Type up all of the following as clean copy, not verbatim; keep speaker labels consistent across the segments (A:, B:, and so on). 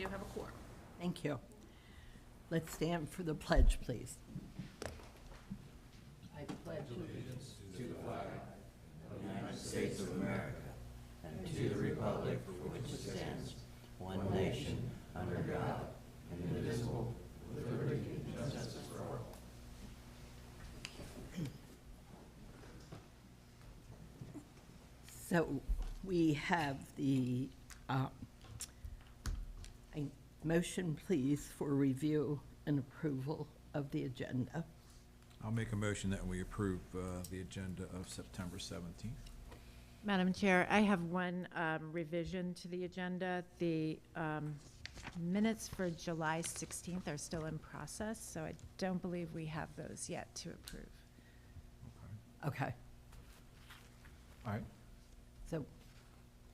A: do have a quorum.
B: Thank you. Let's stand for the pledge, please. I pledge allegiance to the flag of the United States of America and to the republic for which it stands, one nation, under God, indivisible, with liberty and justice for all. So we have the a motion, please, for review and approval of the agenda.
C: I'll make a motion that we approve the agenda of September 17th.
D: Madam Chair, I have one revision to the agenda. The minutes for July 16th are still in process, so I don't believe we have those yet to approve.
B: Okay,
C: All right,
B: so,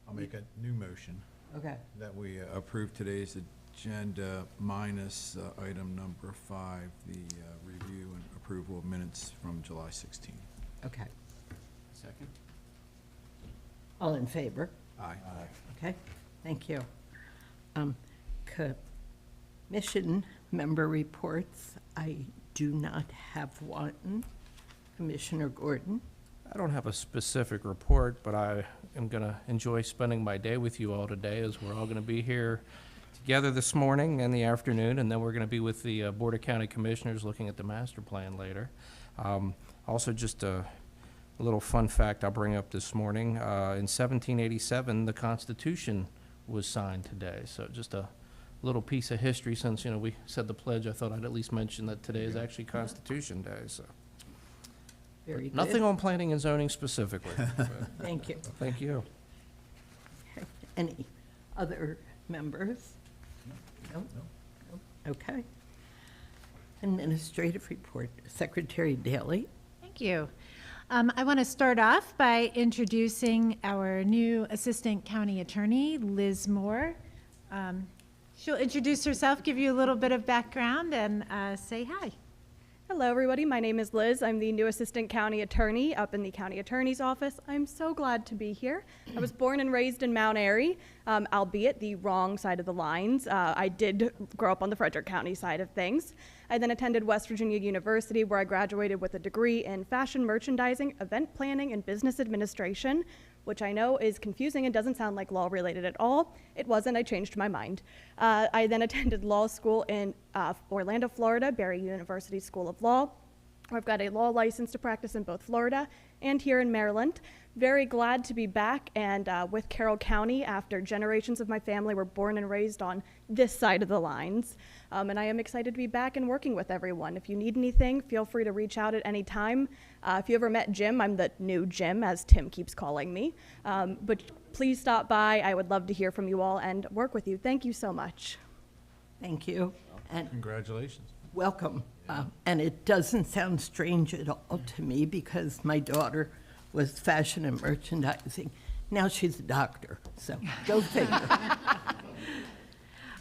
C: I'll make a new motion
B: okay,
C: that we approve today's agenda minus item number 5, the review and approval of minutes from July 16th.
B: okay.
E: Second?
B: All in favor?
C: Aye.
B: Okay, thank you. Commission member reports, I do not have one. Commissioner Gordon?
E: I don't have a specific report, but I am going to enjoy spending my day with you all today, as we're all going to be here together this morning and the afternoon, and then we're going to be with the Board of County Commissioners looking at the master plan later. Also, just a little fun fact I'll bring up this morning. In 1787, the Constitution was signed today, so just a little piece of history. Since, you know, we said the pledge, I thought I'd at least mention that today is actually Constitution Day, so.
B: Very good.
E: Nothing on planning and zoning specifically. but
B: Thank you.
E: Thank you.
B: Okay. Any other members? No? No. Okay. Administrative report, Secretary Daly.
D: Thank you. I want to start off by introducing our new Assistant County Attorney, Liz Moore. She'll introduce herself, give you a little bit of background, and say hi.
F: Hello, everybody. My name is Liz. I'm the new Assistant County Attorney up in the County Attorney's Office. I'm so glad to be here. I was born and raised in Mount Airy, albeit the wrong side of the lines. I did grow up on the Frederick County side of things. I then attended West Virginia University, where I graduated with a degree in fashion merchandising, event planning, and business administration, which I know is confusing and doesn't sound like law related at all. It wasn't. I changed my mind. I then attended law school in Orlando, Florida, Barry University School of Law, where I've got a law license to practice in both Florida and here in Maryland. Very glad to be back and with Carroll County after generations of my family were born and raised on this side of the lines. And I am excited to be back and working with everyone. If you need anything, feel free to reach out at any time. If you ever met Jim, I'm the new Jim, as Tim keeps calling me. But please stop by. I would love to hear from you all and work with you. Thank you so much.
B: Thank you, and
C: Congratulations.
B: welcome. And it doesn't sound strange at all to me because my daughter was fashion and merchandising. Now she's a doctor, so go figure.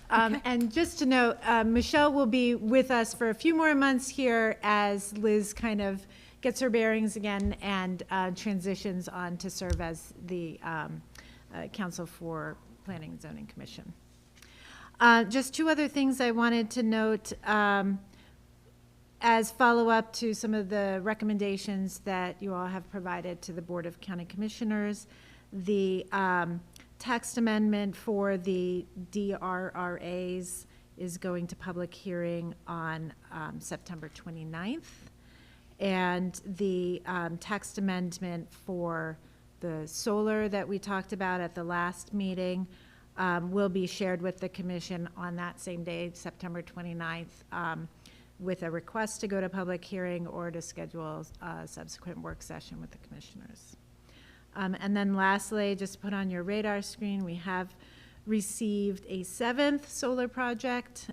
D: And just to note, Michelle will be with us for a few more months here as Liz kind of gets her bearings again and transitions on to serve as the Council for Planning and Zoning Commission. Just two other things I wanted to note as follow-up to some of the recommendations that you all have provided to the Board of County Commissioners. The text amendment for the DRRAs is going to public hearing on September 29th. And the text amendment for the solar that we talked about at the last meeting will be shared with the commission on that same day, September 29th, with a request to go to public hearing or to schedule a subsequent work session with the commissioners. And then lastly, just to put on your radar screen, we have received a 7th solar project.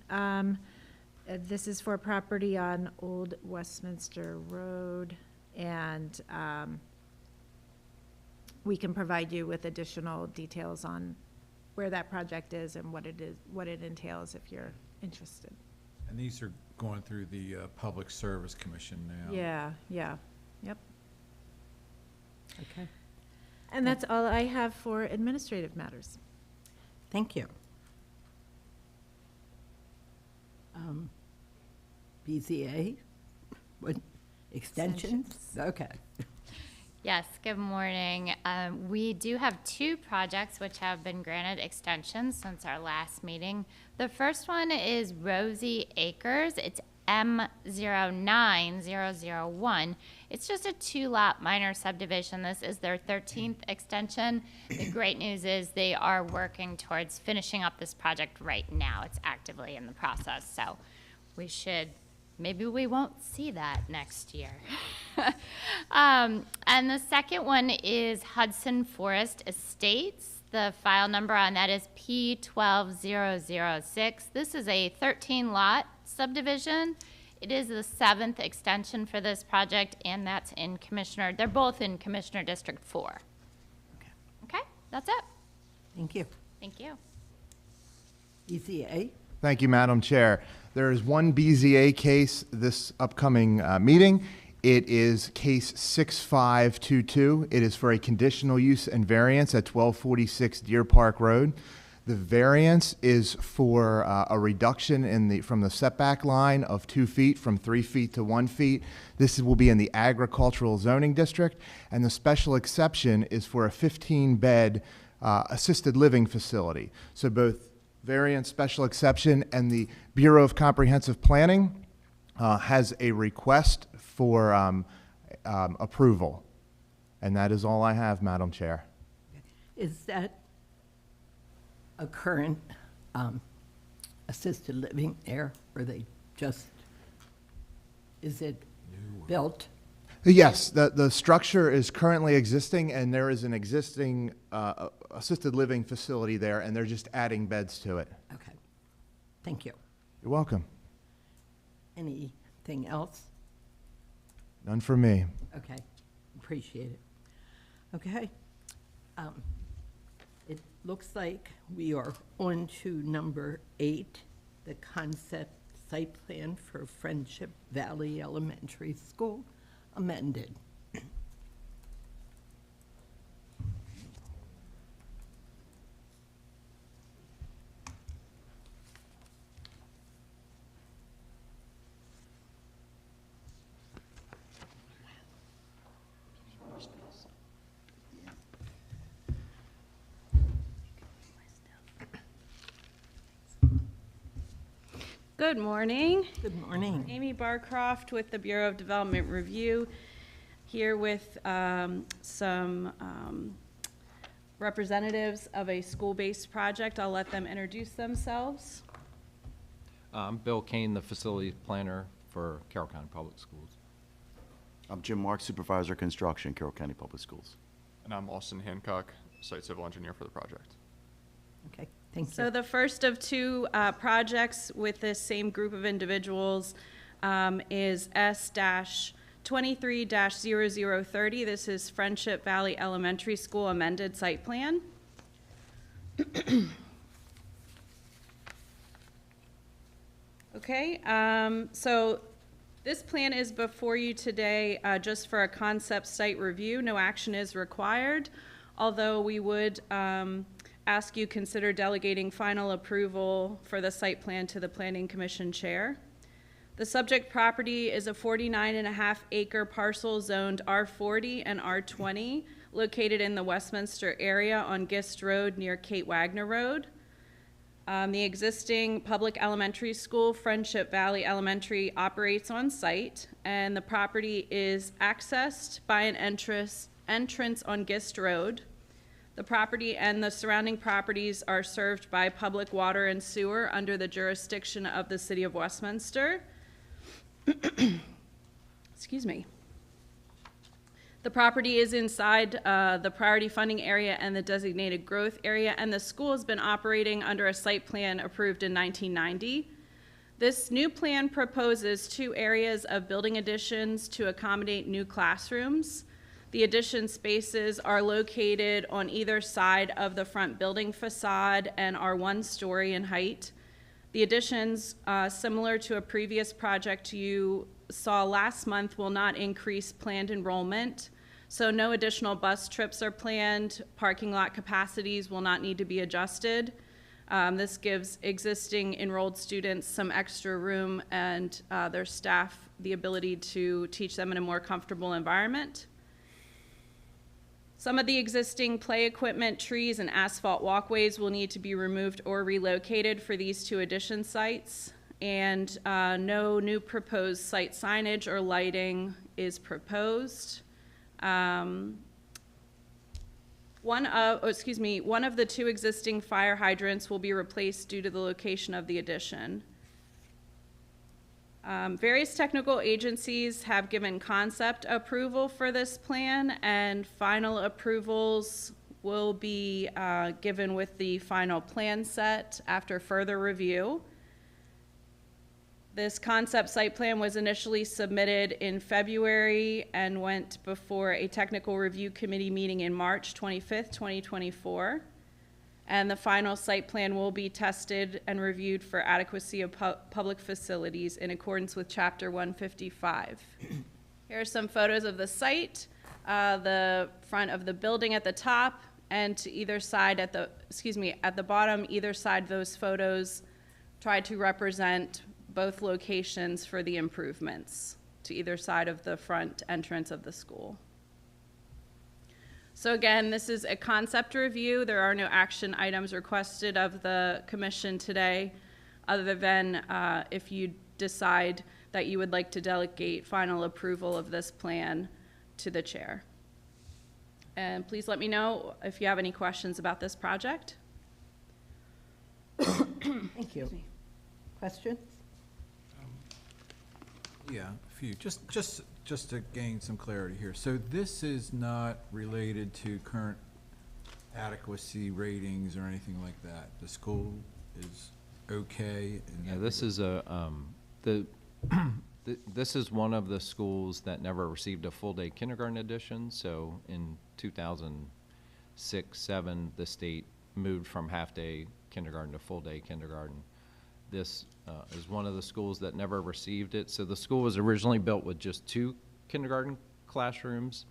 D: This is for property on Old Westminster Road, and we can provide you with additional details on where that project is and what it entails if you're interested.
C: And these are going through the Public Service Commission now.
D: Yeah, yep.
B: Okay,
D: And that's all I have for administrative matters.
B: thank you.
A: BZA? What, extensions? Okay.
G: Yes, good morning. We do have two projects which have been granted extensions since our last meeting. The first one is Rosie Acres. It's M09001. It's just a two-lot minor subdivision. This is their 13th extension. The great news is they are working towards finishing up this project right now. It's actively in the process, so maybe we won't see that next year. And the second one is Hudson Forest Estates. The file number on that is P12006. This is a 13-lot subdivision. It is the 7th extension for this project, and that's in they're both in Commissioner District 4. Okay, that's it.
A: Thank you.
G: Thank you.
A: BZA?
H: Thank you, Madam Chair. There is one BZA case this upcoming meeting. It is case 6522. It is for a conditional use and variance at 1246 Deer Park Road. The variance is for a reduction from the setback line of 2 feet from 3 feet to 1 feet. This will be in the agricultural zoning district, and the special exception is for a 15-bed assisted living facility. So both variance, special exception, and the Bureau of Comprehensive Planning has a request for approval. And that is all I have, Madam Chair.
A: Is that a current assisted living there, or is it built?
H: Yes, the structure is currently existing, and there is an existing assisted living facility there, and they're just adding beds to it.
A: Okay. Thank you.
H: You're welcome.
A: Anything else?
H: None for me.
A: Okay. Appreciate it. Okay. It looks like we are on to number 8, the concept site plan for Friendship Valley Elementary School amended.
I: Good morning.
A: Good morning.
I: Amy Barcroft with the Bureau of Development Review, here with some representatives of a school-based project. I'll let them introduce themselves.
J: I'm Bill Kane, the facility planner for Carroll County Public Schools.
K: I'm Jim Mark, Supervisor Construction, Carroll County Public Schools.
L: And I'm Austin Hancock, Site Civil Engineer for the project.
A: Okay, thank you.
I: So the first of two projects with this same group of individuals is S-23-0030. This is Friendship Valley Elementary School amended site plan. Okay, so this plan is before you today just for a concept site review. No action is required, although we would ask you consider delegating final approval for the site plan to the Planning Commission Chair. The subject property is a 49.5 acre parcel zoned R40 and R20, located in the Westminster area on Gist Road near Kate Wagner Road. The existing public elementary school, Friendship Valley Elementary, operates on site, and the property is accessed by an entrance on Gist Road. The property and the surrounding properties are served by public water and sewer under the jurisdiction of the City of Westminster. Excuse me. The property is inside the priority funding area and the designated growth area, and the school has been operating under a site plan approved in 1990. This new plan proposes 2 areas of building additions to accommodate new classrooms. The addition spaces are located on either side of the front building facade and are 1 story in height. The additions, similar to a previous project you saw last month, will not increase planned enrollment. So no additional bus trips are planned. Parking lot capacities will not need to be adjusted. This gives existing enrolled students some extra room and their staff the ability to teach them in a more comfortable environment. Some of the existing play equipment, trees, and asphalt walkways will need to be removed or relocated for these 2 addition sites. And no new proposed site signage or lighting is proposed. One of the 2 existing fire hydrants will be replaced due to the location of the addition. Various technical agencies have given concept approval for this plan, and final approvals will be given with the final plan set after further review. This concept site plan was initially submitted in February and went before a technical review committee meeting in March 25th, 2024. And the final site plan will be tested and reviewed for adequacy of public facilities in accordance with Chapter 155. Here are some photos of the site, the front of the building at the top, and to either side at the bottom, either side of those photos try to represent both locations for the improvements to either side of the front entrance of the school. So again, this is a concept review. There are no action items requested of the commission today, other than if you decide that you would like to delegate final approval of this plan to the chair. And please let me know if you have any questions about this project.
A: Thank you. Questions?
C: Yeah, a few. Just to gain some clarity here. So this is not related to current adequacy ratings or anything like that? The school is okay? in
J: Yeah,
C: that
J: this
C: regard?
J: is this is one of the schools that never received a full-day kindergarten edition. So in 2006-07, the state moved from half-day kindergarten to full-day kindergarten. This is one of the schools that never received it. So the school was originally built with just 2 kindergarten classrooms,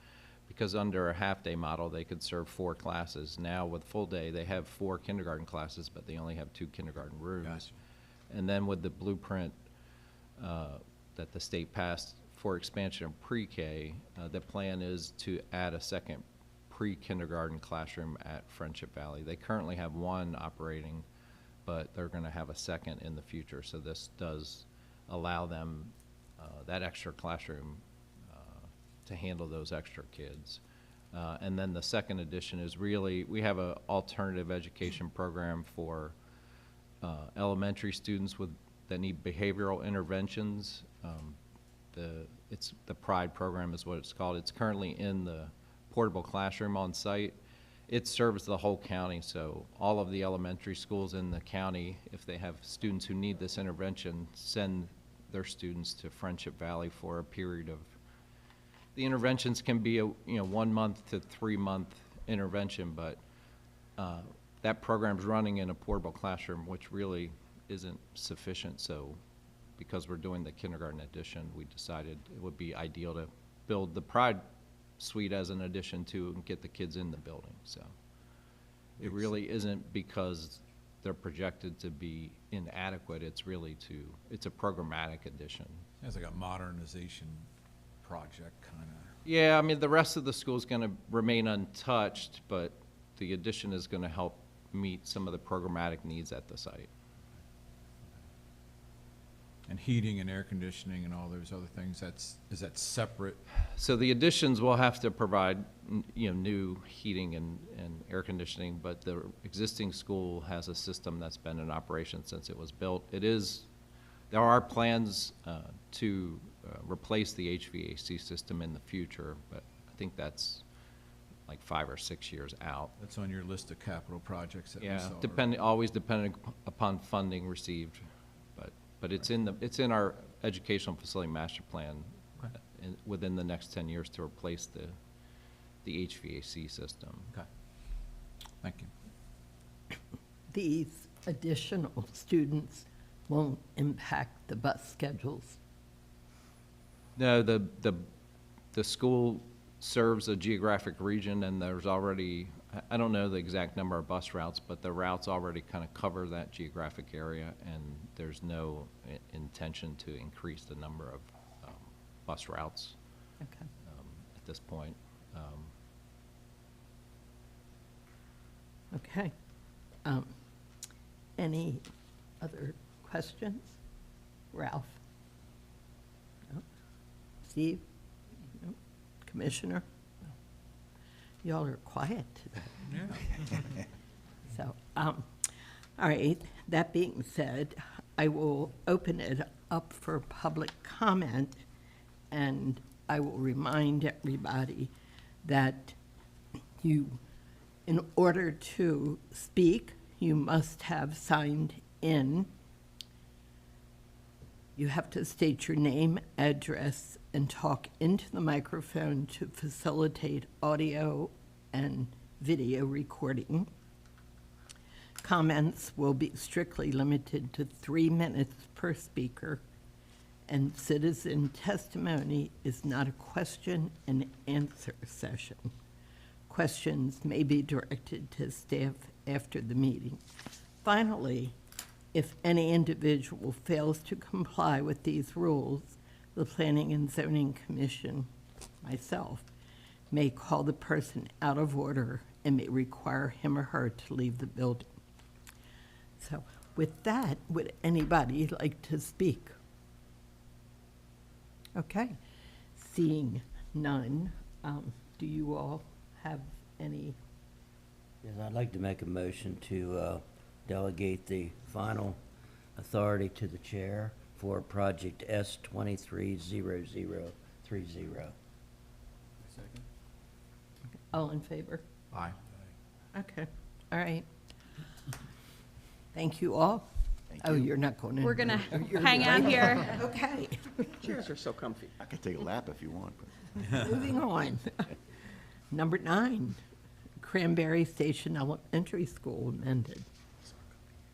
J: because under a half-day model, they could serve 4 classes. Now with full day, they have 4 kindergarten classes, but they only have 2 kindergarten rooms.
C: Gotcha.
J: And then with the blueprint that the state passed for expansion of pre-K, the plan is to add a second pre-kindergarten classroom at Friendship Valley. They currently have 1 operating, but they're going to have a second in the future. So this does allow them that extra classroom to handle those extra kids. And then the second addition is really, we have an alternative education program for elementary students that need behavioral interventions. The PRIDE program is what it's called. It's currently in the portable classroom on site. It serves the whole county, so all of the elementary schools in the county, if they have students who need this intervention, send their students to Friendship Valley for a period of, the interventions can be a 1 month to 3 month intervention, but that program's running in a portable classroom, which really isn't sufficient. So because we're doing the kindergarten edition, we decided it would be ideal to build the PRIDE suite as an addition to and get the kids in the building. So it really isn't because they're projected to be inadequate. It's really it's a programmatic addition.
C: It's like a modernization project, kind of.
J: Yeah, I mean, the rest of the school is going to remain untouched, but the addition is going to help meet some of the programmatic needs at the site.
C: And heating and air conditioning and all those other things, is that separate?
J: So the additions will have to provide, new heating and air conditioning, but the existing school has a system that's been in operation since it was built. There are plans to replace the HVAC system in the future, but I think that's like 5 or 6 years out.
C: That's on your list of capital projects that we
J: Yeah,
C: saw.
J: always depending upon funding received, but it's in our educational facility master plan within the next 10 years to replace the HVAC system.
C: Okay. Thank you.
A: These additional students won't impact the bus schedules.
J: No, the school serves a geographic region, and there's already, I don't know the exact number of bus routes, but the routes already kind of cover that geographic area, and there's no intention to increase the number of bus routes
A: Okay.
J: at this point.
A: Okay. Any other questions? Ralph? No? Steve? No? Commissioner? No. Y'all are quiet today. So, all right, that being said, I will open it up for public comment, and I will remind everybody that you, in order to speak, you must have signed in. You have to state your name, address, and talk into the microphone to facilitate audio and video recording. Comments will be strictly limited to 3 minutes per speaker, and citizen testimony is not a question and answer session. Questions may be directed to staff after the meeting. Finally, if any individual fails to comply with these rules, the Planning and Zoning Commission, myself, may call the person out of order and may require him or her to leave the building. So with that, would anybody like to speak? Okay, seeing none, do you all have any?
B: Yes, I'd like to make a motion to delegate the final authority to the chair for project S230030.
A: All in favor?
C: Aye.
A: Okay, all right. Thank you all. Oh, you're not going in.
I: We're gonna
A: Oh, you're
I: hang out
A: right.
I: here.
A: Okay,
K: Chairs are so comfy. I could take a lap if you want.
A: moving on. Number 9, Cranberry Station Elementary School amended.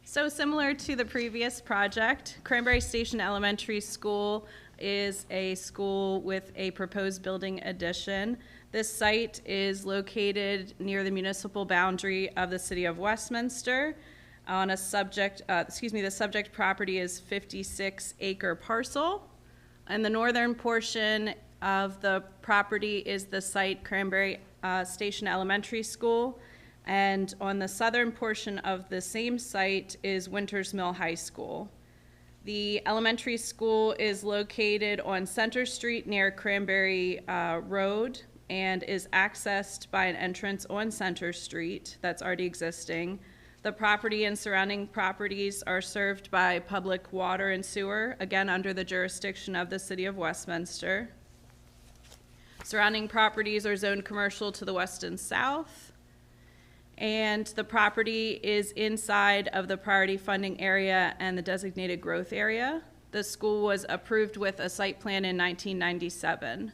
I: So similar to the previous project, Cranberry Station Elementary School is a school with a proposed building addition. This site is located near the municipal boundary of the city of Westminster. On a subject, the subject property is 56-acre parcel. And the northern portion of the property is the site Cranberry Station Elementary School. And on the southern portion of the same site is Winters Mill High School. The elementary school is located on Center Street near Cranberry Road and is accessed by an entrance on Center Street that's already existing. The property and surrounding properties are served by public water and sewer, again under the jurisdiction of the city of Westminster. Surrounding properties are zoned commercial to the west and south. And the property is inside of the priority funding area and the designated growth area. The school was approved with a site plan in 1997.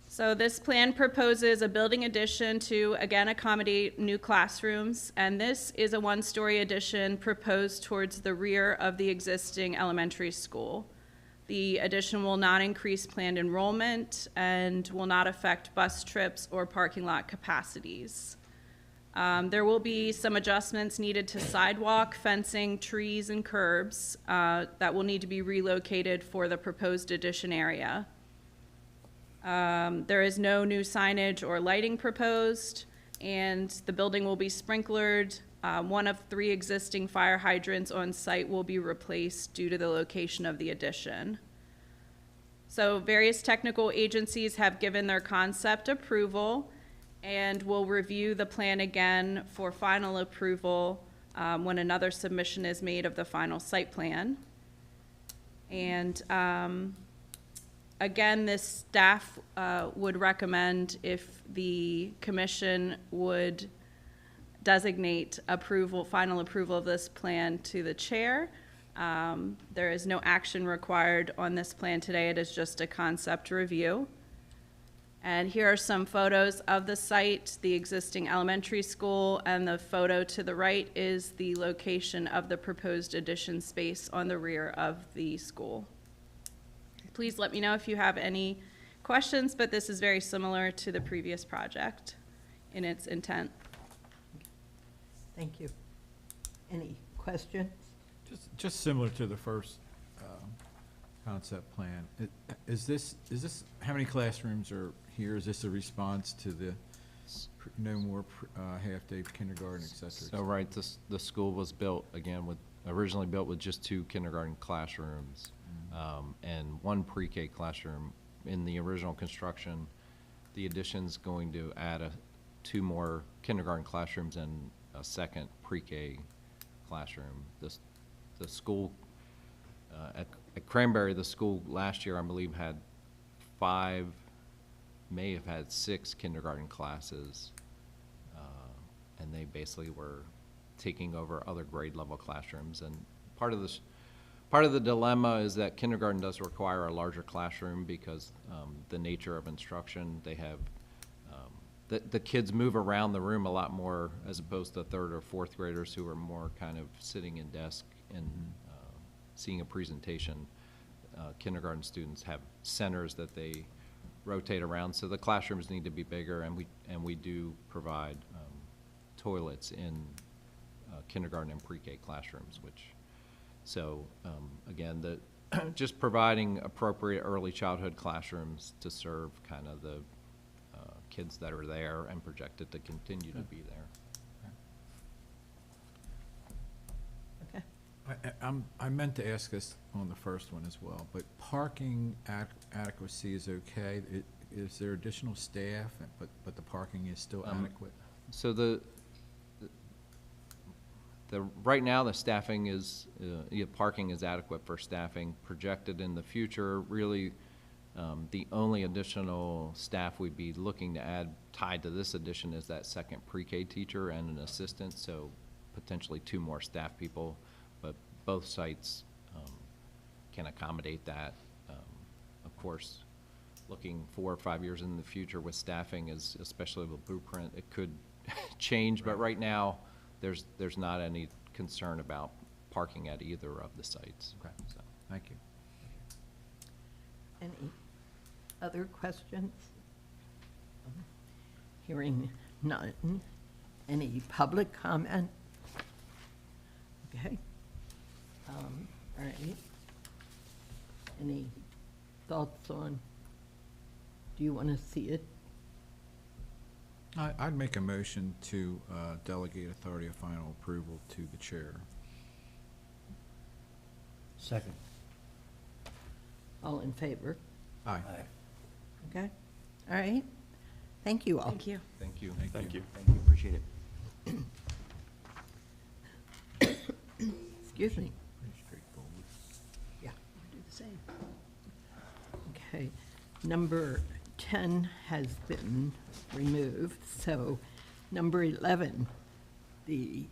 I: So this plan proposes a building addition to, again, accommodate new classrooms, and this is a one-story addition proposed towards the rear of the existing elementary school. The addition will not increase planned enrollment and will not affect bus trips or parking lot capacities. There will be some adjustments needed to sidewalk, fencing, trees, and curbs that will need to be relocated for the proposed addition area. There is no new signage or lighting proposed, and the building will be sprinklered. One of 3 existing fire hydrants on site will be replaced due to the location of the addition. So various technical agencies have given their concept approval and will review the plan again for final approval when another submission is made of the final site plan. And again, this staff would recommend if the commission would designate approval, final approval of this plan to the chair. There is no action required on this plan today. It is just a concept review. And here are some photos of the site, the existing elementary school, and the photo to the right is the location of the proposed addition space on the rear of the school. Please let me know if you have any questions, but this is very similar to the previous project. in its intent.
A: Thank you. Any questions?
C: Just similar to the first concept plan. Is this, how many classrooms are here? Is this a response to the no more half-day kindergarten, et cetera?
J: So, right, the school was built, again, originally built with just 2 kindergarten classrooms and 1 pre-K classroom. In the original construction, the addition's going to add 2 more kindergarten classrooms and a second pre-K classroom. The school, at Cranberry, the school last year, I believe, had 5, may have had 6 kindergarten classes. And they basically were taking over other grade level classrooms. And part of the dilemma is that kindergarten does require a larger classroom because the nature of instruction, they have, the kids move around the room a lot more as opposed to 3rd or 4th graders who are more kind of sitting in desk and seeing a presentation. Kindergarten students have centers that they rotate around, so the classrooms need to be bigger, and we do provide toilets in kindergarten and pre-K classrooms, again, just providing appropriate early childhood classrooms to serve kind of the kids that are there and projected to continue to be there.
C: I meant to ask this on the first one as well, but parking adequacy is okay. Is there additional staff, but the parking is still adequate?
J: So right now, the staffing is, parking is adequate for staffing. Projected in the future, really, the only additional staff we'd be looking to add tied to this addition is that second pre-K teacher and an assistant, so potentially 2 more staff people. But both sites can accommodate that. Of course, looking 4 or 5 years in the future with staffing, especially with Blueprint, it could change. But right now, there's not any concern about parking at either of the sites.
C: Okay.
J: So.
C: Thank you.
A: Any other questions? Hearing none. Any public comment? Okay. All right. Any thoughts on, do you want to see it?
C: I'd make a motion to delegate authority of final approval to the chair.
B: Second.
A: All in favor?
C: Aye.
B: Aye.
A: Okay. All right. Thank you all.
I: Thank you.
J: Thank you.
L: Thank you.
K: Thank you, appreciate it.
A: Excuse me.
C: Pretty straightforward.
A: Yeah. Do the same. Okay. Number 10 has been removed, so number 11, the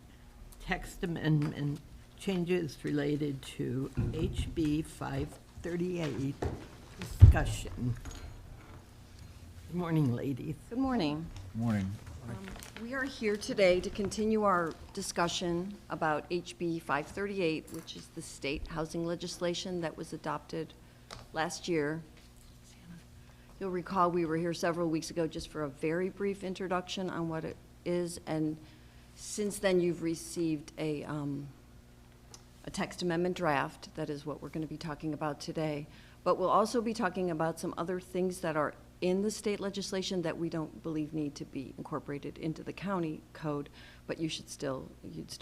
A: text amendment changes related to HB 538 discussion. Good morning, ladies.
M: Good morning.
C: Morning.
M: We are here today to continue our discussion about HB 538, which is the state housing legislation that was adopted last year. You'll recall we were here several weeks ago just for a very brief introduction on what it is, and since then you've received a text amendment draft. That is what we're going to be talking about today. But we'll also be talking about some other things that are in the state legislation that we don't believe need to be incorporated into the county code, but you'd still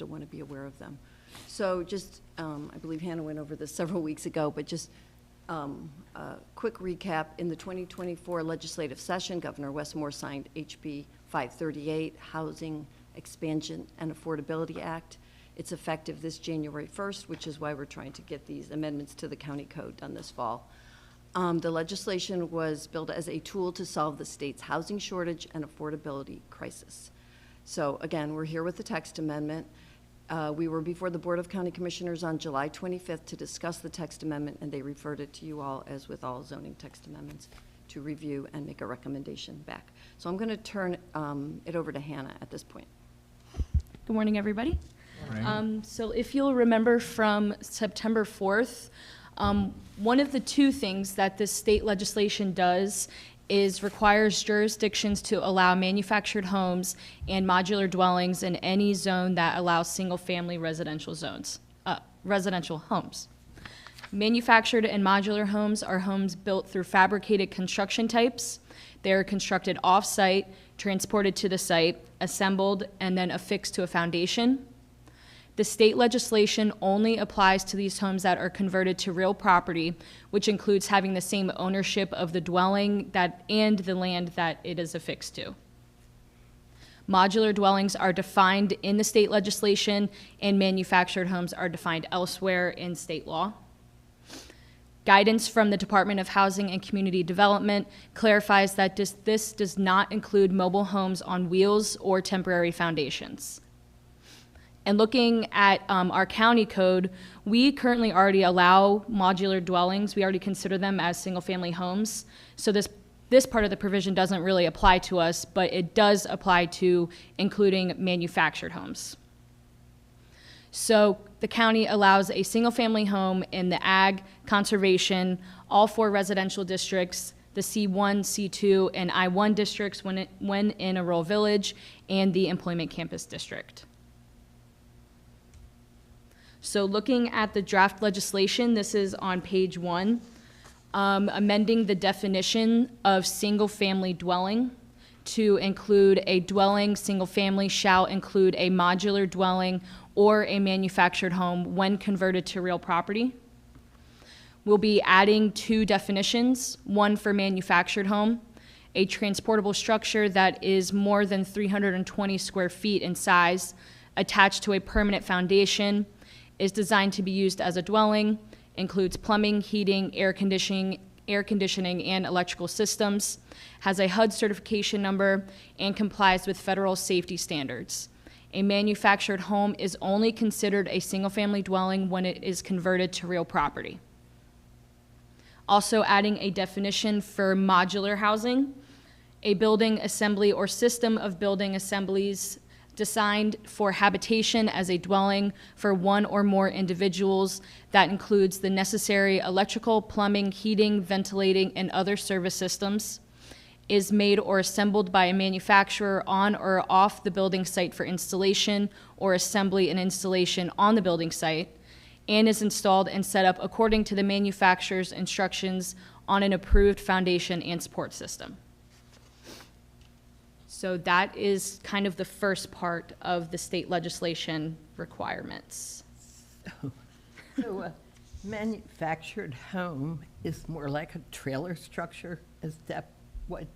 M: want to be aware of them. So just, I believe Hannah went over this several weeks ago, but just a quick recap. In the 2024 legislative session, Governor Wes Moore signed HB 538, Housing Expansion and Affordability Act. It's effective this January 1st, which is why we're trying to get these amendments to the county code done this fall. The legislation was built as a tool to solve the state's housing shortage and affordability crisis. So again, we're here with the text amendment. We were before the Board of County Commissioners on July 25th to discuss the text amendment, and they referred it to you all, as with all zoning text amendments, to review and make a recommendation back. So I'm going to turn it over to Hannah at this point.
N: Good morning, everybody.
C: Morning.
N: So if you'll remember from September 4th, one of the 2 things that this state legislation does requires jurisdictions to allow manufactured homes and modular dwellings in any zone that allows single-family residential homes. Manufactured and modular homes are homes built through fabricated construction types. They are constructed off-site, transported to the site, assembled, and then affixed to a foundation. The state legislation only applies to these homes that are converted to real property, which includes having the same ownership of the dwelling and the land that it is affixed to. Modular dwellings are defined in the state legislation, and manufactured homes are defined elsewhere in state law. Guidance from the Department of Housing and Community Development clarifies that this does not include mobile homes on wheels or temporary foundations. And looking at our county code, we currently already allow modular dwellings. We already consider them as single-family homes. So this part of the provision doesn't really apply to us, but it does apply to including manufactured homes. So the county allows a single-family home in the ag, conservation, all 4 residential districts, the C1, C2, and I1 districts when in a rural village, and the employment campus district. So looking at the draft legislation, this is on page 1, amending the definition of single-family dwelling to include a dwelling, single-family shall include a modular dwelling or a manufactured home when converted to real property. We'll be adding 2 definitions, one for manufactured home, a transportable structure that is more than 320 square feet in size, attached to a permanent foundation, is designed to be used as a dwelling, includes plumbing, heating, air conditioning, and electrical systems, has a HUD certification number, and complies with federal safety standards. A manufactured home is only considered a single-family dwelling when it is converted to real property. Also adding a definition for modular housing, a building assembly or system of building assemblies designed for habitation as a dwelling for one or more individuals that includes the necessary electrical, plumbing, heating, ventilating, and other service systems, is made or assembled by a manufacturer on or off the building site for installation or assembly and installation on the building site, and is installed and set up according to the manufacturer's instructions on an approved foundation and support system. So that is kind of the first part of the state legislation requirements.
A: So a manufactured home is more like a trailer structure? Is that what?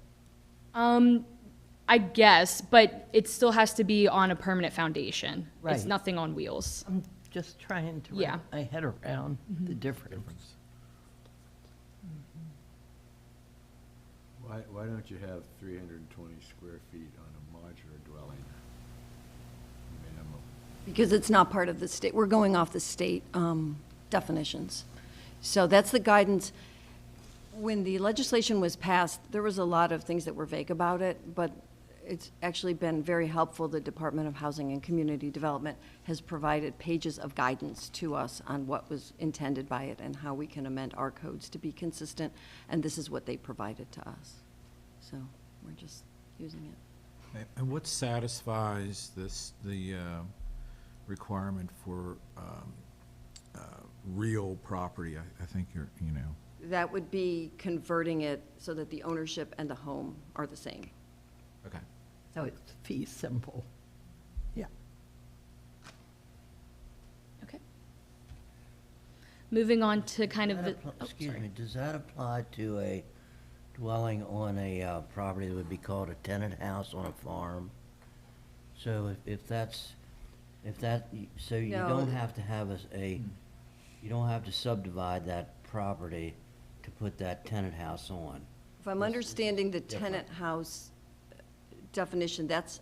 N: I guess, but it still has to be on a permanent foundation. It's
A: Right.
N: nothing on wheels.
A: I'm just trying to
N: Yeah.
A: wrap my head around the difference.
O: Why don't you have 320 square feet on a modular dwelling minimum?
M: Because it's not part of the state, we're going off the state definitions. So that's the guidance. When the legislation was passed, there was a lot of things that were vague about it, but it's actually been very helpful. The Department of Housing and Community Development has provided pages of guidance to us on what was intended by it and how we can amend our codes to be consistent, and this is what they provided to us. So we're just using it.
C: And what satisfies the requirement for real property? I think you know.
M: That would be converting it so that the ownership and the home are the same.
C: Okay.
A: So it's fee simple. Yeah.
N: Okay. Moving on to kind of the,
B: Excuse me, does that apply to a dwelling on a property that would be called a tenant house on a farm? So if that, so you
M: No.
B: don't have to have you don't have to subdivide that property to put that tenant house on.
M: If I'm understanding the
B: different.
M: tenant house definition, that's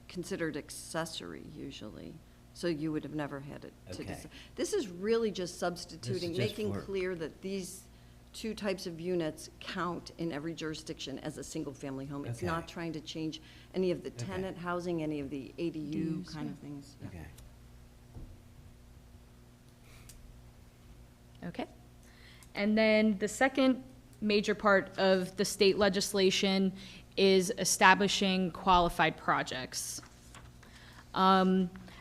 M: considered accessory usually. So you would have never had it to
B: Okay.
M: decide. This is really just substituting,
B: just
M: making
B: for-
M: clear that these 2 types of units count in every jurisdiction as a single-family home. It's not
B: Okay.
M: trying to change any of the
B: Okay.
M: tenant housing, any of the ADU
N: Dues,
M: kind
N: yeah.
M: of things. Yeah.
B: Okay.
N: okay. And then the second major part of the state legislation is establishing qualified projects.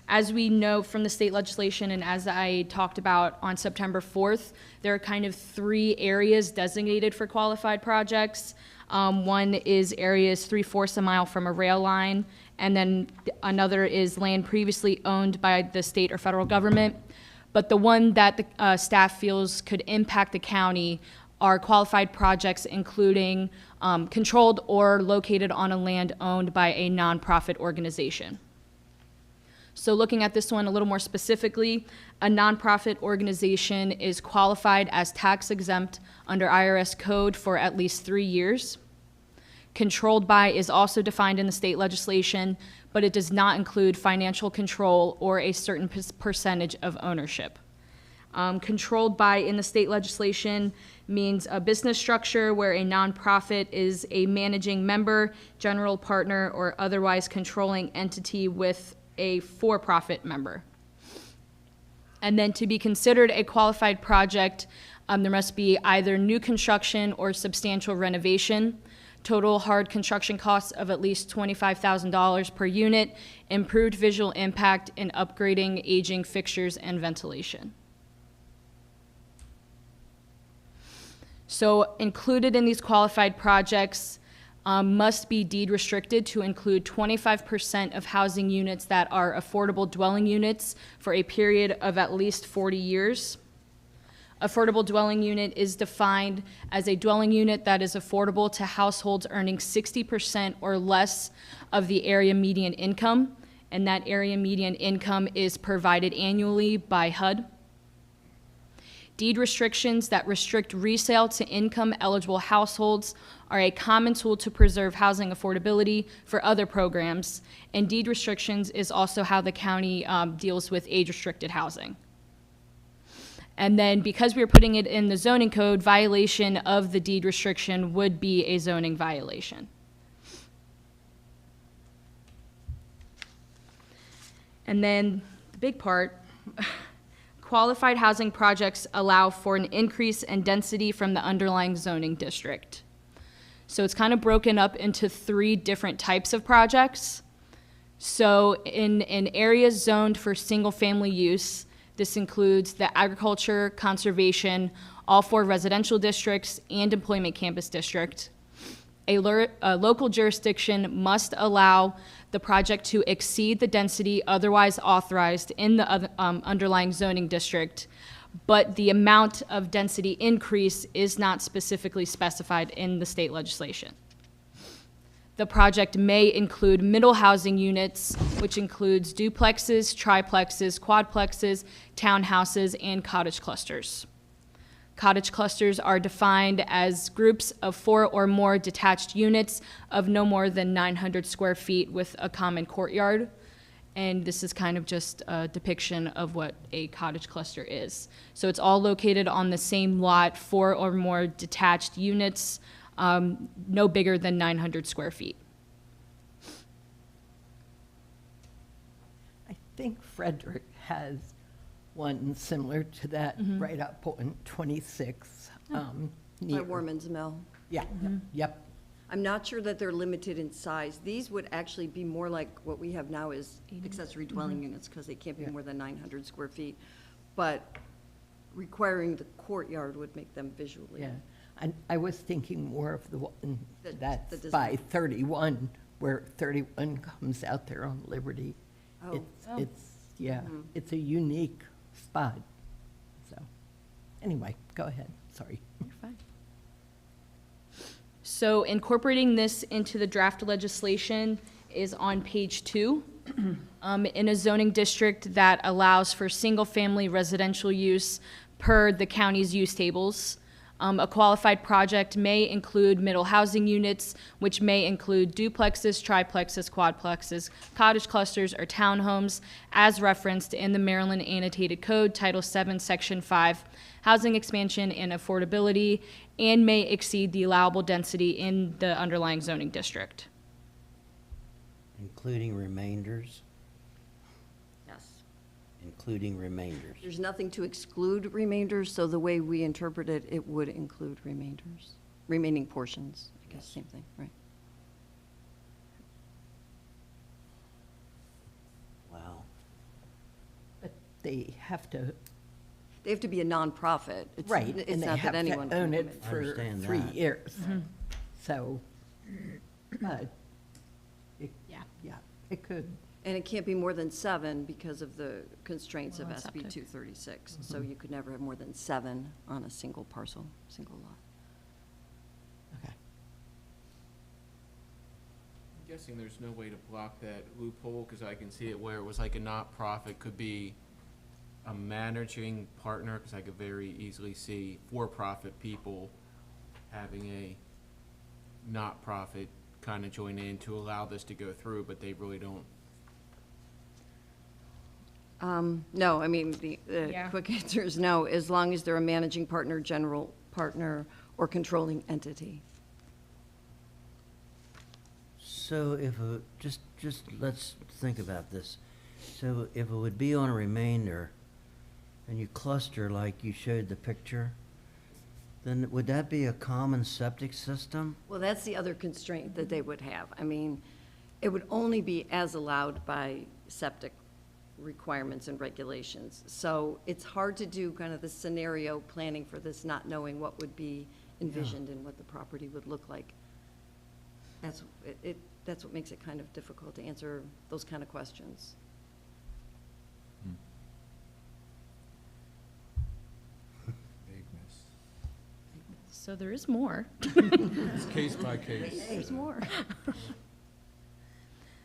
N: As we know from the state legislation, and as I talked about on September 4th, there are kind of 3 areas designated for qualified projects. One is areas 3/4 a mile from a rail line, and then another is land previously owned by the state or federal government. But the one that the staff feels could impact the county are qualified projects including controlled or located on a land owned by a nonprofit organization. So looking at this one a little more specifically, a nonprofit organization is qualified as tax exempt under IRS code for at least 3 years. Controlled by is also defined in the state legislation, but it does not include financial control or a certain percentage of ownership. Controlled by in the state legislation means a business structure where a nonprofit is a managing member, general partner, or otherwise controlling entity with a for-profit member. And then to be considered a qualified project, there must be either new construction or substantial renovation, total hard construction costs of at least $25,000 per unit, improved visual impact, and upgrading aging fixtures and ventilation. So included in these qualified projects must be deed restricted to include 25% of housing units that are affordable dwelling units for a period of at least 40 years. Affordable dwelling unit is defined as a dwelling unit that is affordable to households earning 60% or less of the area median income, and that area median income is provided annually by HUD. Deed restrictions that restrict resale to income-eligible households are a common tool to preserve housing affordability for other programs, and deed restrictions is also how the county deals with age-restricted housing. And then because we are putting it in the zoning code, violation of the deed restriction would be a zoning violation. And then the big part, qualified housing projects allow for an increase in density from the underlying zoning district. So it's kind of broken up into 3 different types of projects. So in areas zoned for single-family use, this includes the agriculture, conservation, all 4 residential districts, and employment campus district. A local jurisdiction must allow the project to exceed the density otherwise authorized in the underlying zoning district, but the amount of density increase is not specifically specified in the state legislation. The project may include middle housing units, which includes duplexes, triplexes, quadplexes, townhouses, and cottage clusters. Cottage clusters are defined as groups of 4 or more detached units of no more than 900 square feet with a common courtyard. And this is kind of just a depiction of what a cottage cluster is. So it's all located on the same lot, 4 or more detached units, no bigger than 900 square feet.
A: I think Frederick has one similar to that right up on 26.
M: By
A: near-
M: Warman's Mill.
A: Yeah, yep.
M: I'm not sure that they're limited in size. These would actually be more like what we have now is accessory dwelling units, because they can't be more than 900 square feet. But requiring the courtyard would make them visually.
A: Yeah, I was thinking more of the one
M: That
A: that's
M: does
A: by
M: not-
A: 31, where 31 comes out there on Liberty.
M: Oh.
A: Yeah, it's a unique spot. So, anyway, go ahead, sorry.
N: You're fine. So incorporating this into the draft legislation is on page 2. In a zoning district that allows for single-family residential use per the county's use tables, a qualified project may include middle housing units, which may include duplexes, triplexes, quadplexes, cottage clusters, or townhomes, as referenced in the Maryland Annotated Code, Title 7, Section 5, Housing Expansion and Affordability, and may exceed the allowable density in the underlying zoning district.
B: Including remainders,
M: Yes.
B: including remainders.
M: There's nothing to exclude remainders, so the way we interpret it, it would include remainders. remaining portions, I guess, same thing, right?
B: Wow.
A: But they have to,
M: They have to be a nonprofit. It's-
A: right,
M: It's
A: and they
M: not
A: have
M: that anyone
A: to
M: can
A: own
M: come
A: it
M: in.
A: for
B: understand
A: 3
B: that.
A: years. So,
D: Yeah.
A: yeah, it could.
M: And it can't be more than 7 because of the constraints of
N: Well,
M: SB
N: septic.
M: 236. So you could never have more than 7 on a single parcel, single lot.
A: Okay.
P: I'm guessing there's no way to block that loophole, because I can see it where it was like a not-profit could be a managing partner, because I could very easily see for-profit people having a not-profit kind of join in to allow this to go through, but they really don't.
M: No, I mean, the
N: Yeah.
M: quick answer is no, as long as they're a managing partner, general partner, or controlling entity.
B: So if, just let's think about this. So if it would be on a remainder, and you cluster like you showed the picture, then would that be a common septic system?
M: Well, that's the other constraint that they would have. I mean, it would only be as allowed by septic requirements and regulations. So it's hard to do kind of the scenario planning for this, not knowing what would be envisioned and what the property would look like. That's what makes it kind of difficult to answer those kind of questions.
C: Vagueness.
N: So there is more.
C: It's case by case.
M: There's more.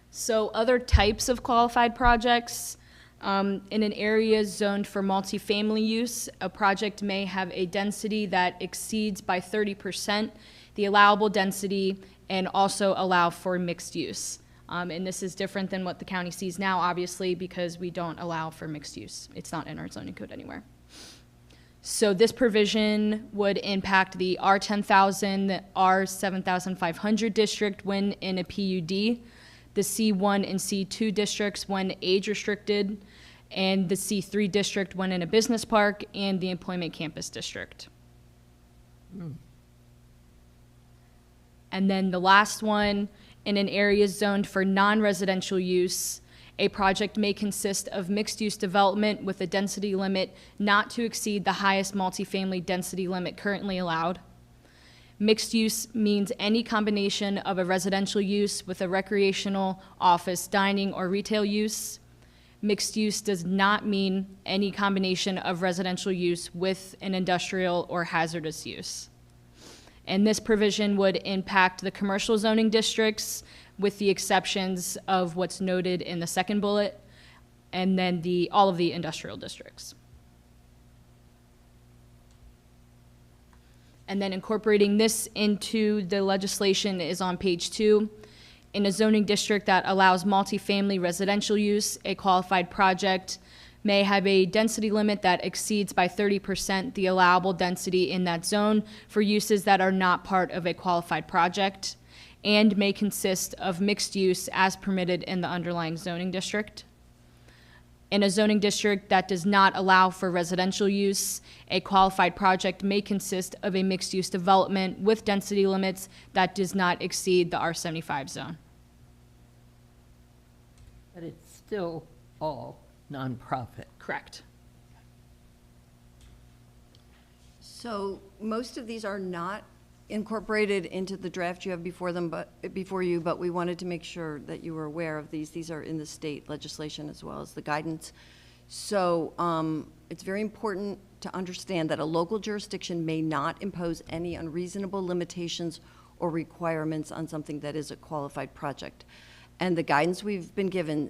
N: So other types of qualified projects, in an area zoned for multifamily use, a project may have a density that exceeds by 30% the allowable density and also allow for mixed use. And this is different than what the county sees now, obviously, because we don't allow for mixed use. It's not in our zoning code anywhere. So this provision would impact the R10,000, R7,500 district when in a PUD, the C1 and C2 districts when age restricted, and the C3 district when in a business park, and the employment campus district. And then the last one, in an area zoned for non-residential use, a project may consist of mixed-use development with a density limit not to exceed the highest multifamily density limit currently allowed. Mixed use means any combination of a residential use with a recreational, office, dining, or retail use. Mixed use does not mean any combination of residential use with an industrial or hazardous use. And this provision would impact the commercial zoning districts with the exceptions of what's noted in the second bullet, and then all of the industrial districts. And then incorporating this into the legislation is on page 2. In a zoning district that allows multifamily residential use, a qualified project may have a density limit that exceeds by 30% the allowable density in that zone for uses that are not part of a qualified project, and may consist of mixed use as permitted in the underlying zoning district. In a zoning district that does not allow for residential use, a qualified project may consist of a mixed-use development with density limits that does not exceed the R75 zone.
A: But it's still all nonprofit.
N: Correct.
M: So most of these are not incorporated into the draft you have before you, but we wanted to make sure that you were aware of these. These are in the state legislation as well as the guidance. So it's very important to understand that a local jurisdiction may not impose any unreasonable limitations or requirements on something that is a qualified project. And the guidance we've been given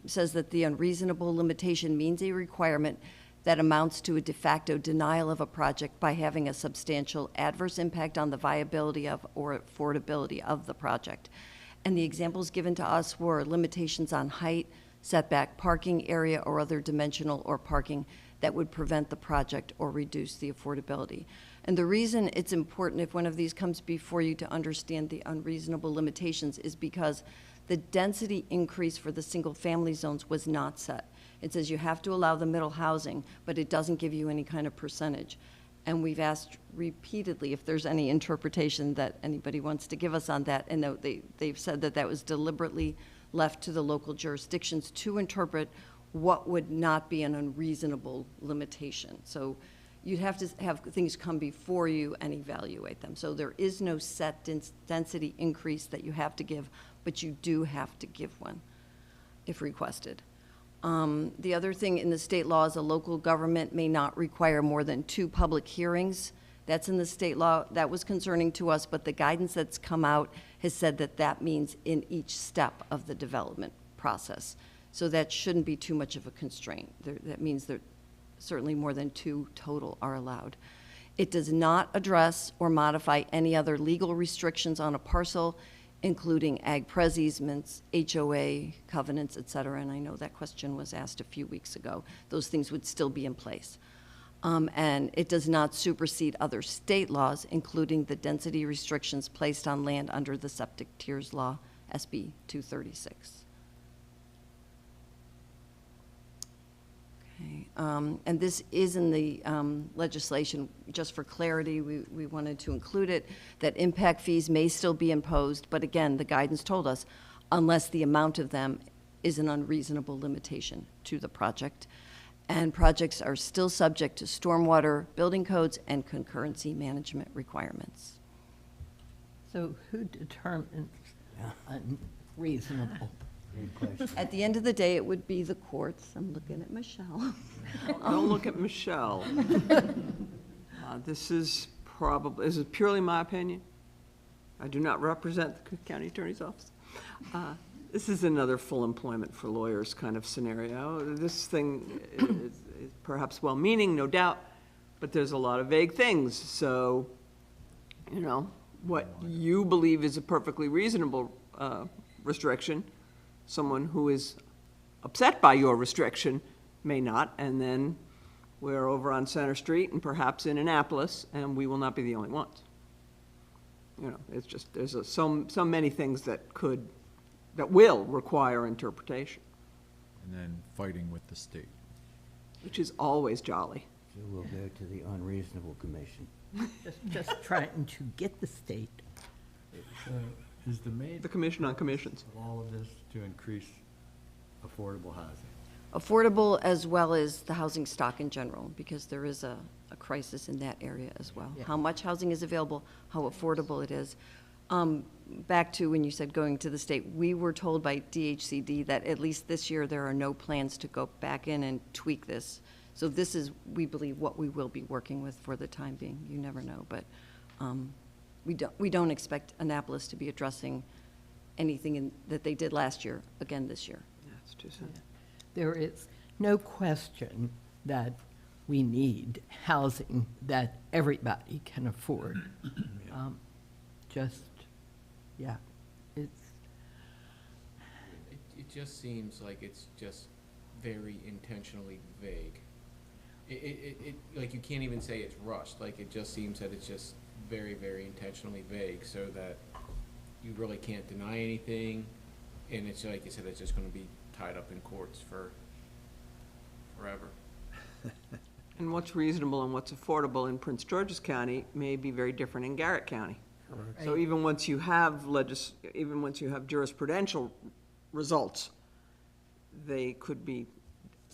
M: says that the unreasonable limitation means a requirement that amounts to a de facto denial of a project by having a substantial adverse impact on the viability of or affordability of the project. And the examples given to us were limitations on height, setback, parking area, or other dimensional or parking that would prevent the project or reduce the affordability. And the reason it's important if one of these comes before you to understand the unreasonable limitations is because the density increase for the single-family zones was not set. It says you have to allow the middle housing, but it doesn't give you any kind of percentage. And we've asked repeatedly if there's any interpretation that anybody wants to give us on that. And they've said that that was deliberately left to the local jurisdictions to interpret what would not be an unreasonable limitation. So you'd have to have things come before you and evaluate them. So there is no set density increase that you have to give, but you do have to give one if requested. The other thing in the state law is a local government may not require more than 2 public hearings. That's in the state law. That was concerning to us, but the guidance that's come out has said that that means in each step of the development process. So that shouldn't be too much of a constraint. That means that certainly more than 2 total are allowed. It does not address or modify any other legal restrictions on a parcel, including ag pres easements, HOA, covenants, et cetera. And I know that question was asked a few weeks ago. Those things would still be in place. And it does not supersede other state laws, including the density restrictions placed on land under the Septic Tiers Law, SB 236. Okay, and this is in the legislation. Just for clarity, we wanted to include it, that impact fees may still be imposed, but again, the guidance told us, unless the amount of them is an unreasonable limitation to the project. And projects are still subject to stormwater, building codes, and concurrency management requirements.
A: So who determines unreasonable?
M: At the end of the day, it would be the courts. I'm looking at Michelle.
Q: Don't look at Michelle. This is purely my opinion. I do not represent the county attorney's office. This is another full employment for lawyers kind of scenario. This thing is perhaps well-meaning, no doubt, but there's a lot of vague things. So, you know, what you believe is a perfectly reasonable restriction, someone who is upset by your restriction may not, and then we're over on Center Street and perhaps in Annapolis, and we will not be the only ones. You know, it's just, there's so many things that will require interpretation.
C: And then fighting with the state.
Q: Which is always jolly.
B: So we'll go to the Unreasonable Commission.
A: Just trying to get the state.
O: Is the
Q: Commission on Commissions.
O: of all of this to increase affordable housing?
M: Affordable as well as the housing stock in general, because there is a crisis in that area as well.
A: Yeah.
M: How much housing is available, how affordable it is. Back to when you said going to the state, we were told by DHCD that at least this year there are no plans to go back in and tweak this. So this is, we believe, what we will be working with for the time being. You never know, but we don't expect Annapolis to be addressing anything that they did last year, again this year.
Q: That's too soon.
A: There is no question that we need housing that everybody can afford. It
P: just seems like it's just very intentionally vague. Like you can't even say it's rushed, like it just seems that it's just very, very intentionally vague, so that you really can't deny anything, and it's like you said, it's just gonna be tied up in courts for forever.
Q: And what's reasonable and what's affordable in Prince George's County may be very different in Garrett County.
P: Correct.
Q: So even once you have jurisprudential results, they could be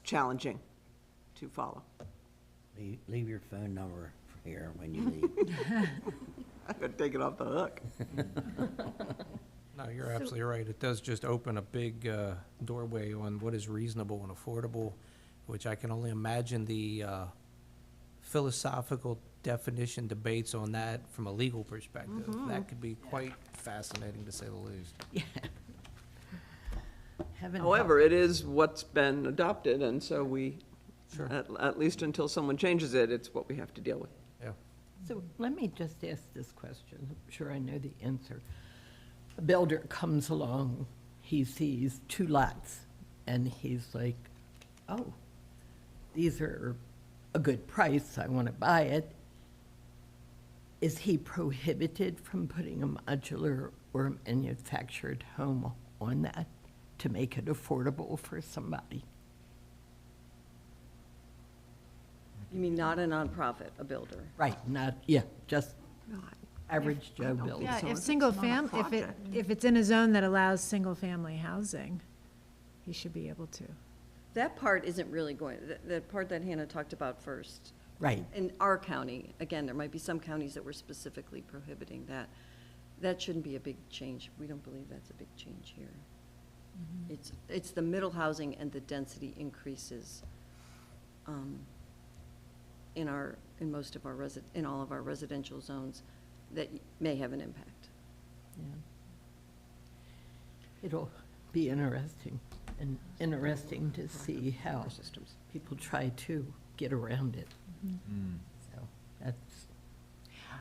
Q: challenging to follow.
B: Leave your phone number here when you leave.
Q: I could take it off the hook.
E: No, you're absolutely right. It does just open a big doorway on what is reasonable and affordable, which I can only imagine the philosophical definition debates on that from a legal perspective. That could be quite fascinating, to say the least.
A: Yeah. Heaven
Q: However,
A: help.
Q: it is what's been adopted, and so we,
E: Sure.
Q: at least until someone changes it, it's what we have to deal with.
E: Yeah.
A: So let me just ask this question. I'm sure I know the answer. A builder comes along, he sees 2 lots, and he's like, oh, these are a good price, I want to buy it. Is he prohibited from putting a modular or a manufactured home on that to make it affordable for somebody?
M: You mean not a nonprofit, a builder?
A: Right, not, yeah, just average Joe builder.
D: Yeah,
Q: so
D: if
Q: it's
D: single
Q: not a
D: fam,
Q: project.
D: if it's in a zone that allows single-family housing, he should be able to.
M: That part isn't really going, the part that Hannah talked about first.
A: Right.
M: In our county, again, there might be some counties that were specifically prohibiting that. That shouldn't be a big change. We don't believe that's a big change here. It's the middle housing and the density increases in most of our in all of our residential zones that may have an impact.
A: Yeah. It'll be interesting to see how people try to get around it. So that's,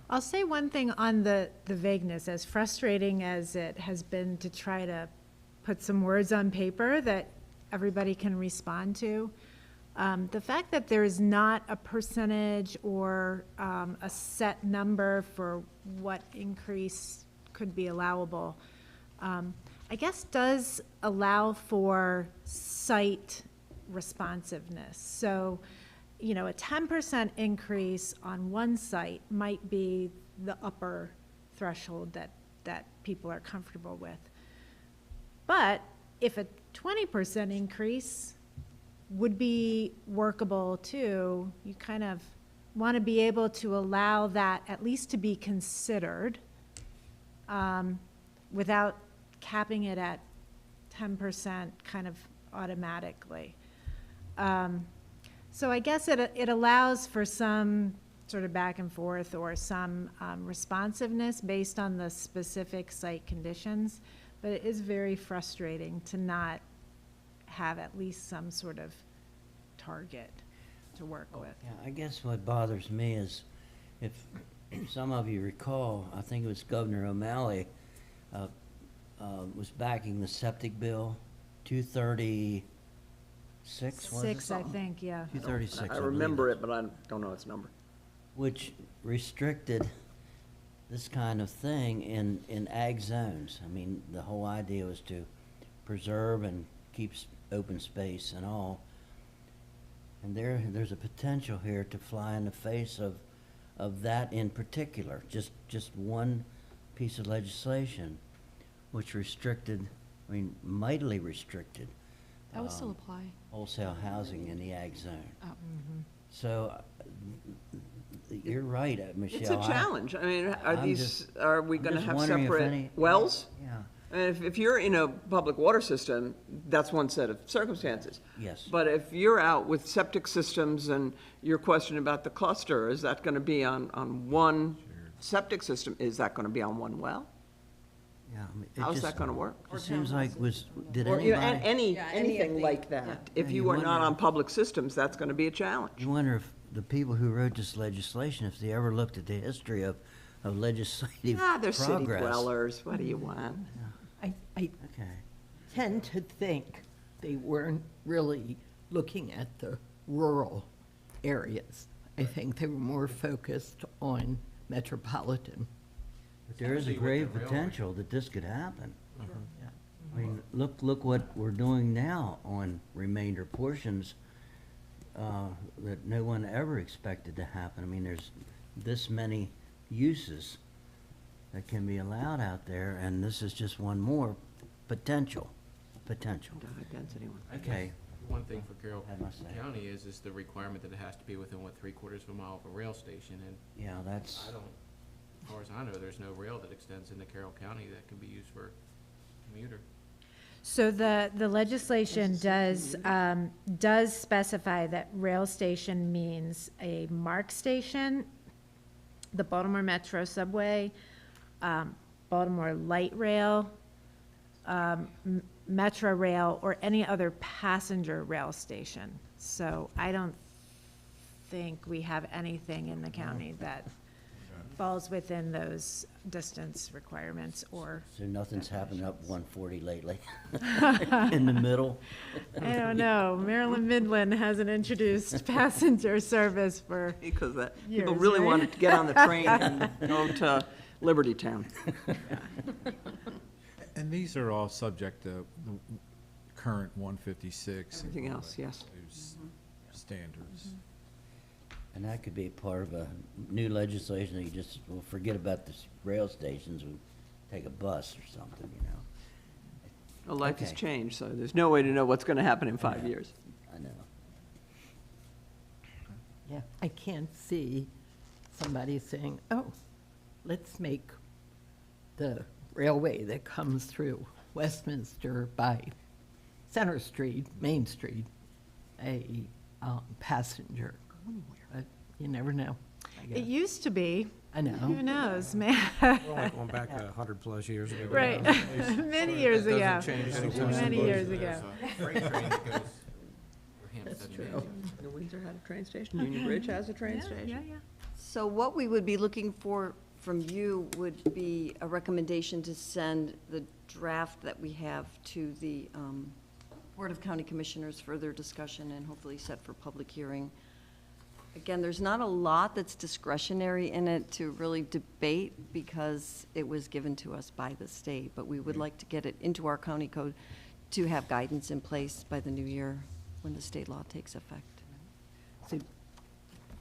D: I'll say one thing on the vagueness, as frustrating as it has been to try to put some words on paper that everybody can respond to. The fact that there is not a percentage or a set number for what increase could be allowable, I guess does allow for site responsiveness. So, you know, a 10% increase on one site might be the upper threshold that people are comfortable with. But if a 20% increase would be workable too, you kind of want to be able to allow that at least to be considered without capping it at 10% kind of automatically. So I guess it allows for some sort of back and forth or some responsiveness based on the specific site conditions, but it is very frustrating to not have at least some sort of target to work with.
B: Yeah, I guess what bothers me is, if some of you recall, I think it was Governor O'Malley was backing the septic bill, 236, was it?
D: Six, I think, yeah.
B: 236,
Q: I
B: believe
Q: remember it, but I don't know its number.
B: which restricted this kind of thing in ag zones. I mean, the whole idea was to preserve and keep open space and all. And there's a potential here to fly in the face of that in particular. Just one piece of legislation which restricted, I mean, mightily restricted.
N: That would still apply.
B: Wholesale housing in the ag zone.
N: Oh.
B: So, you're right, Michelle.
Q: It's a challenge. I mean, are we
B: I'm
Q: going to
B: just
Q: have
B: wondering if
Q: separate
B: any-
Q: wells?
B: Yeah.
Q: And if you're in a public water system, that's one set of circumstances.
B: Yes.
Q: But if you're out with septic systems and your question about the cluster, is that going to be on one septic system? Is that going to be on one well?
B: Yeah. I mean, it
Q: How's
B: just-
Q: that going to work?
B: It seems like did
Q: Or, you know,
B: anybody?
Q: anything like that. If
B: Yeah,
Q: you
B: you
Q: are not
B: wonder-
Q: on public systems, that's going to be a challenge.
B: You wonder if the people who wrote this legislation, if they ever looked at the history of legislative
Q: They're city
B: progress.
Q: dwellers. What do you want?
A: I
B: Okay.
A: tend to think they weren't really looking at the rural areas. I think they were more focused on metropolitan.
B: But there is a grave potential that this could happen. I mean, look what we're doing now on remainder portions that no one ever expected to happen. I mean, there's this many uses that can be allowed out there, and this is just one more potential.
Q: Density one.
B: Okay.
P: One thing for Carroll
B: Had my say.
P: County is the requirement that it has to be within, 3/4 of a mile of a rail station, and
B: Yeah, that's,
P: as far as I know, there's no rail that extends into Carroll County that can be used for commuter.
D: So the legislation does specify that rail station means a MARC station, the Baltimore Metro Subway, Baltimore Light Rail, Metro Rail, or any other passenger rail station. So I don't think we have anything in the county that falls within those distance requirements or.
B: so nothing's happened up 140 lately? In the middle?
D: I don't know. Maryland Midland hasn't introduced passenger service for
Q: Because
D: years,
Q: people really
D: right?
Q: wanted to get on the train and go to Liberty Town.
C: And these are all subject to the current 156. and
Q: Everything
C: all
Q: else,
C: that,
Q: yes.
C: those standards.
B: And that could be part of a new legislation, that you just, will forget about the rail stations and take a bus or something, you know?
Q: Well, life has
B: Okay.
Q: changed, so there's no way to know what's going to happen in 5
B: know.
Q: years.
B: I know.
A: Yeah, I can't see somebody saying, oh, let's make the railway that comes through Westminster by Center Street, Main Street, a passenger. But you never know, I
D: It
A: guess.
D: used to be.
A: I know.
D: Who knows, man?
E: We're only going back 100-plus years ago.
D: Right, many years
E: That
D: ago.
E: doesn't change anytime
D: Many
E: soon.
D: years ago.
P: There's a freight train that goes where
A: That's
P: Hampstead
A: true.
P: Mansion.
Q: New Windsor had a train station, Union Bridge has a train
D: Yeah,
Q: station.
D: yeah.
M: So what we would be looking for from you would be a recommendation to send the draft that we have to the Board of County Commissioners for their discussion and hopefully set for public hearing. Again, there's not a lot that's discretionary in it to really debate because it was given to us by the state, but we would like to get it into our county code to have guidance in place by the new year when the state law takes effect.
A: So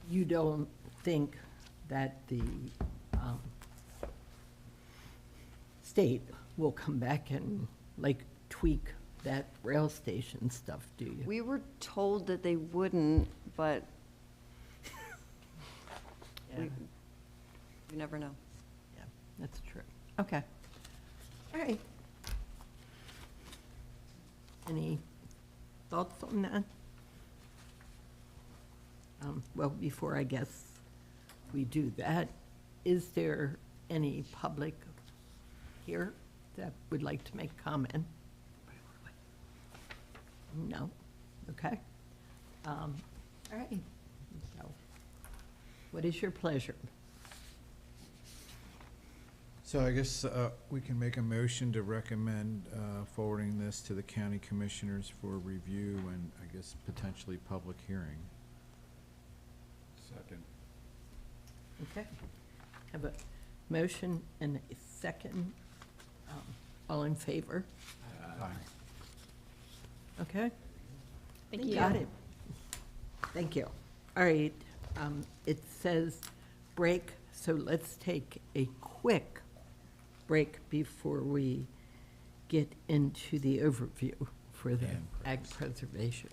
A: you don't think that the state will come back and like tweak that rail station stuff, do you?
M: We were told that they wouldn't, but
A: Yeah.
M: you never know.
A: Yeah, that's true. Okay. All right. Any thoughts on that? Well, before I guess we do that, is there any public here that would like to make comment? No? Okay. All right. So, what is your pleasure?
C: So I guess we can make a motion to recommend forwarding this to the county commissioners for review and I guess potentially public hearing.
O: Second.
A: Okay. Have a motion and a second. All in favor? Okay?
N: Thank you.
A: Got it. Thank you. All right, it says break, so let's take a quick break before we get into the overview for the ag preservation.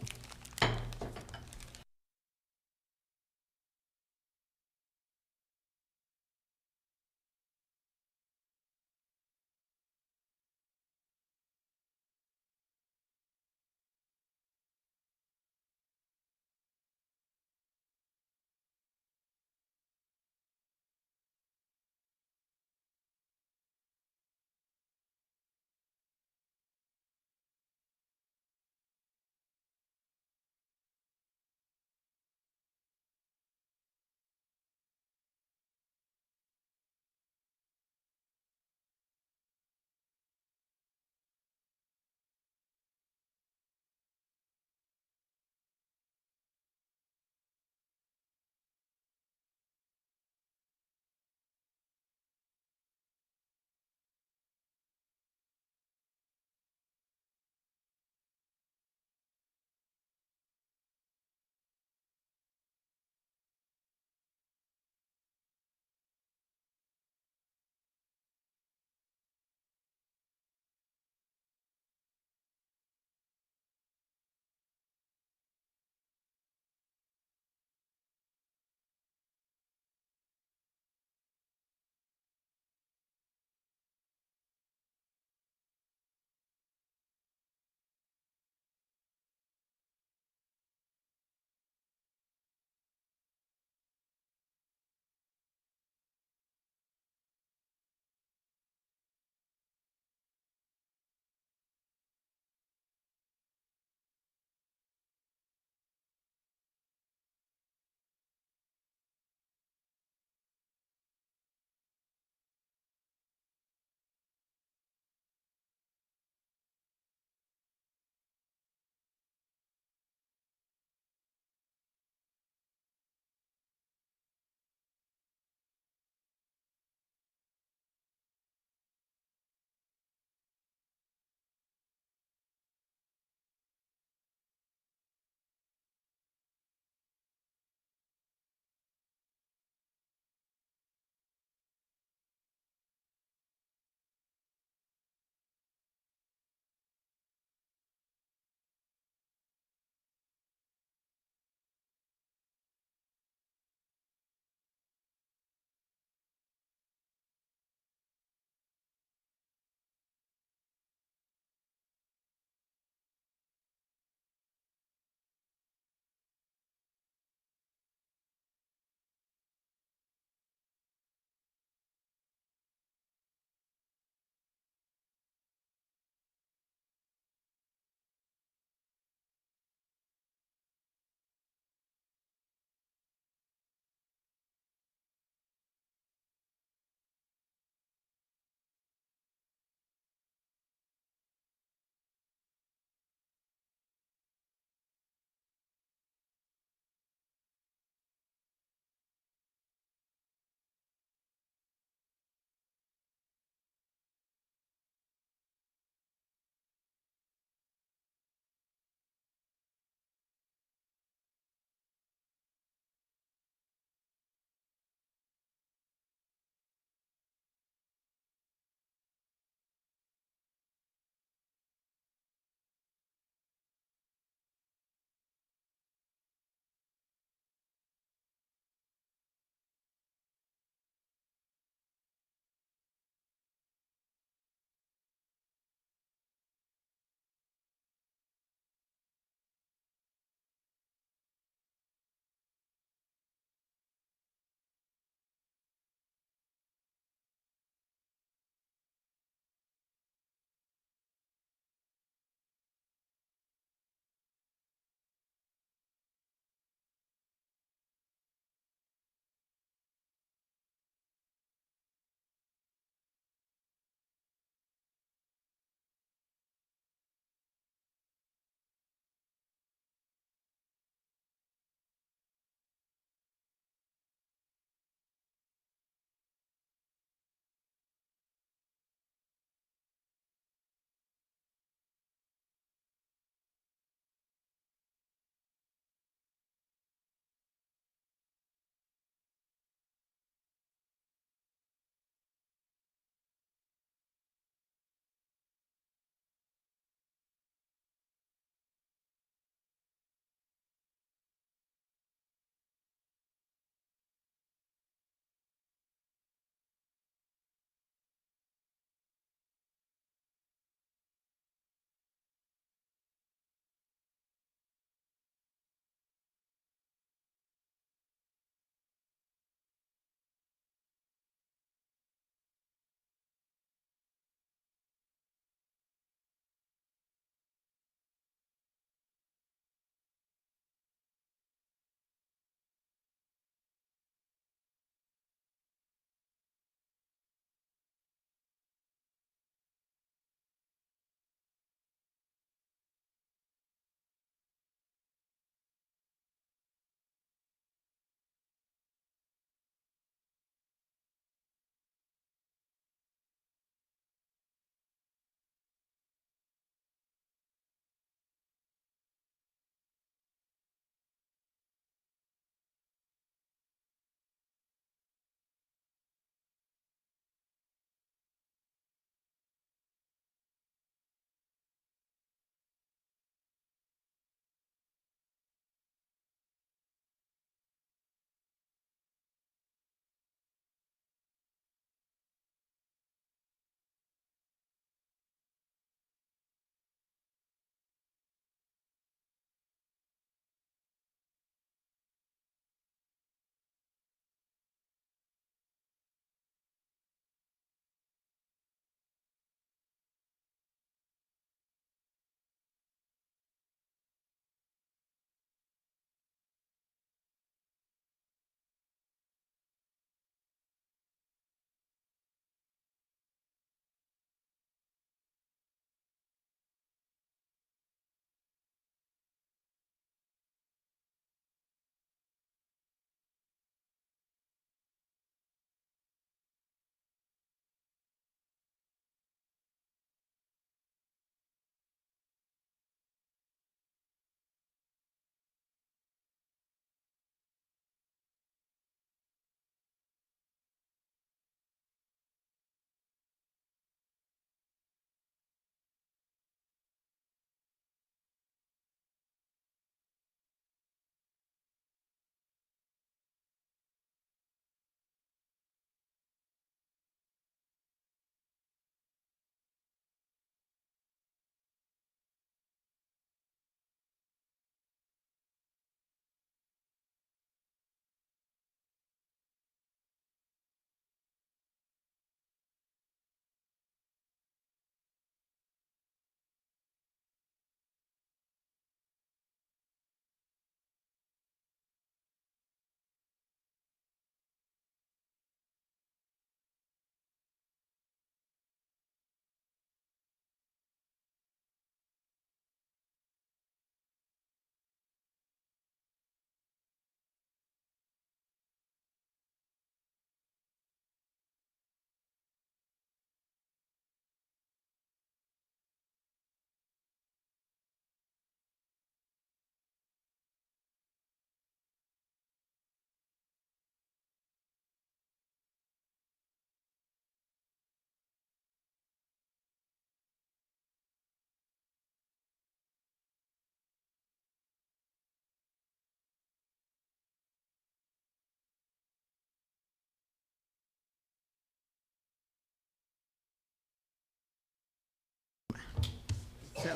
A: So,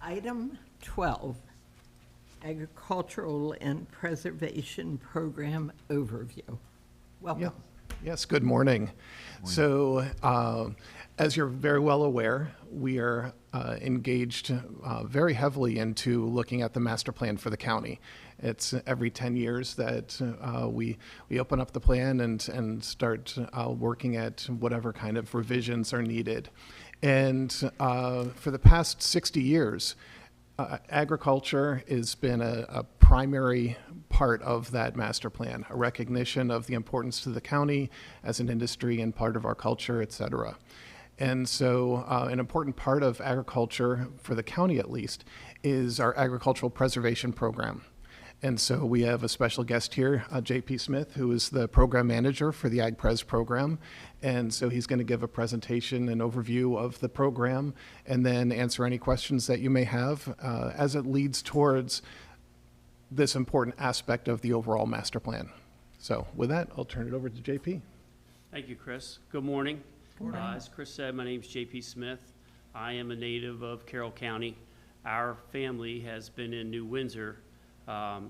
A: item 12, Agricultural and Preservation Program Overview. Welcome.
R: Yes, good morning. So, as you're very well aware, we are engaged very heavily into looking at the master plan for the county. It's every 10 years that we open up the plan and start working at whatever kind of revisions are needed. And for the past 60 years, agriculture has been a primary part of that master plan, a recognition of the importance to the county as an industry and part of our culture, et cetera. And so an important part of agriculture, for the county at least, is our agricultural preservation program. And so we have a special guest here, J.P. Smith, who is the program manager for the AgPres program. And so he's going to give a presentation, an overview of the program, and then answer any questions that you may have as it leads towards this important aspect of the overall master plan. So with that, I'll turn it over to J.P.
S: Thank you, Chris. Good morning. As Chris said, my name is J.P. Smith. I am a native of Carroll County. Our family has been in New Windsor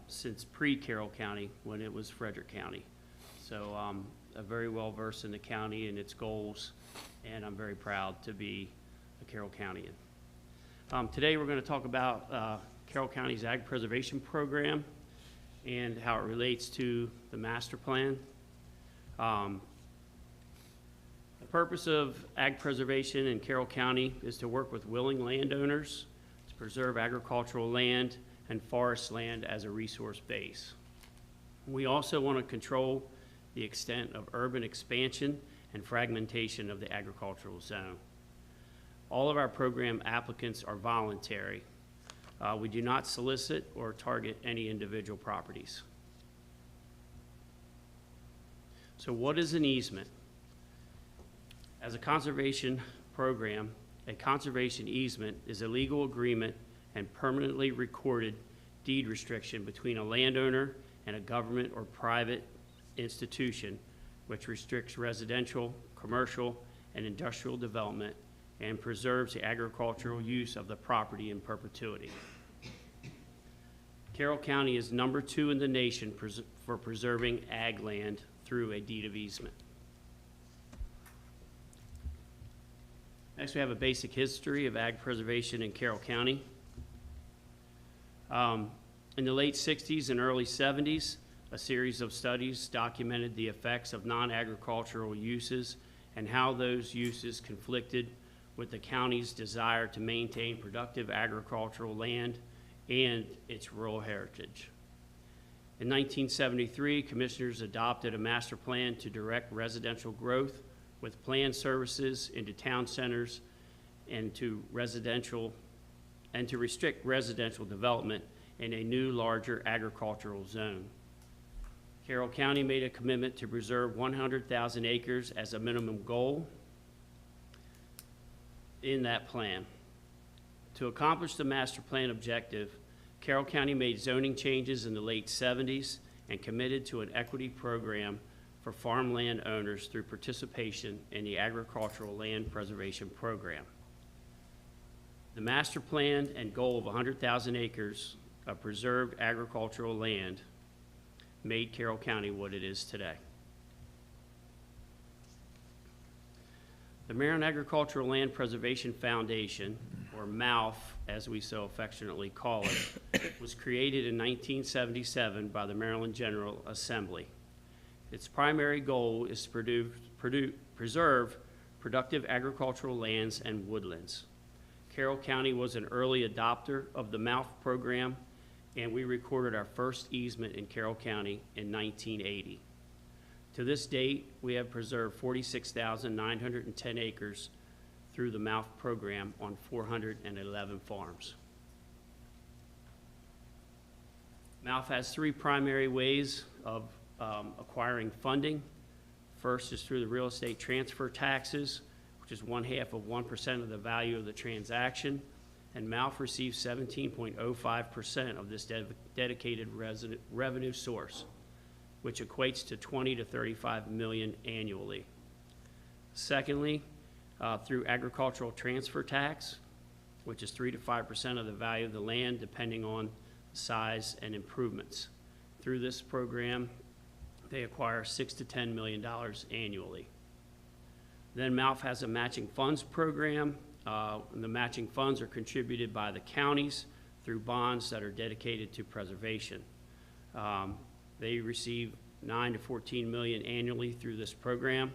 S: since pre-Carroll County, when it was Frederick County. So I'm very well versed in the county and its goals, and I'm very proud to be a Carroll Countyan. Today we're going to talk about Carroll County's Ag Preservation Program and how it relates to the master plan. The purpose of ag preservation in Carroll County is to work with willing landowners to preserve agricultural land and forest land as a resource base. We also want to control the extent of urban expansion and fragmentation of the agricultural zone. All of our program applicants are voluntary. We do not solicit or target any individual properties. So what is an easement? As a conservation program, a conservation easement is a legal agreement and permanently recorded deed restriction between a landowner and a government or private institution, which restricts residential, commercial, and industrial development and preserves the agricultural use of the property in perpetuity. Carroll County is number 2 in the nation for preserving ag land through a deed of easement. Next, we have a basic history of ag preservation in Carroll County. In the late 60s and early 70s, a series of studies documented the effects of non-agricultural uses and how those uses conflicted with the county's desire to maintain productive agricultural land and its rural heritage. In 1973, commissioners adopted a master plan to direct residential growth with planned services into town centers and to restrict residential development in a new, larger agricultural zone. Carroll County made a commitment to preserve 100,000 acres as a minimum goal in that plan. To accomplish the master plan objective, Carroll County made zoning changes in the late 70s and committed to an equity program for farmland owners through participation in the Agricultural Land Preservation Program. The master plan and goal of 100,000 acres of preserved agricultural land made Carroll County what it is today. The Maryland Agricultural Land Preservation Foundation, or MALF as we so affectionately call it, was created in 1977 by the Maryland General Assembly. Its primary goal is to preserve productive agricultural lands and woodlands. Carroll County was an early adopter of the MALF program, and we recorded our first easement in Carroll County in 1980. To this date, we have preserved 46,910 acres through the MALF program on 411 farms. MALF has 3 primary ways of acquiring funding. First is through the real estate transfer taxes, which is 0.5% of the value of the transaction, and MALF receives 17.05% of this dedicated revenue source, which equates to 20 to 35 million annually. Secondly, through agricultural transfer tax, which is 3 to 5% of the value of the land, depending on size and improvements. Through this program, they acquire $6 to $10 million annually. Then MALF has a matching funds program. And the matching funds are contributed by the counties through bonds that are dedicated to preservation. They receive 9 to 14 million annually through this program,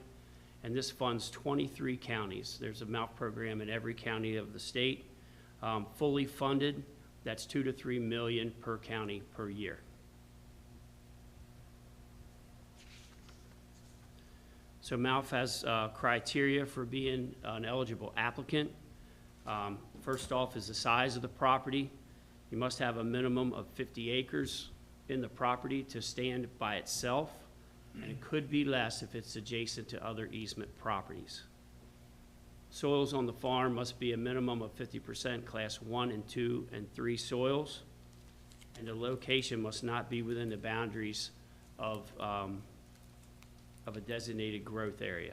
S: and this funds 23 counties. There's a MALF program in every county of the state, fully funded. That's 2 to 3 million per county per year. So MALF has criteria for being an eligible applicant. First off is the size of the property. You must have a minimum of 50 acres in the property to stand by itself, and it could be less if it's adjacent to other easement properties. Soils on the farm must be a minimum of 50% class 1 and 2 and 3 soils, and the location must not be within the boundaries of a designated growth area.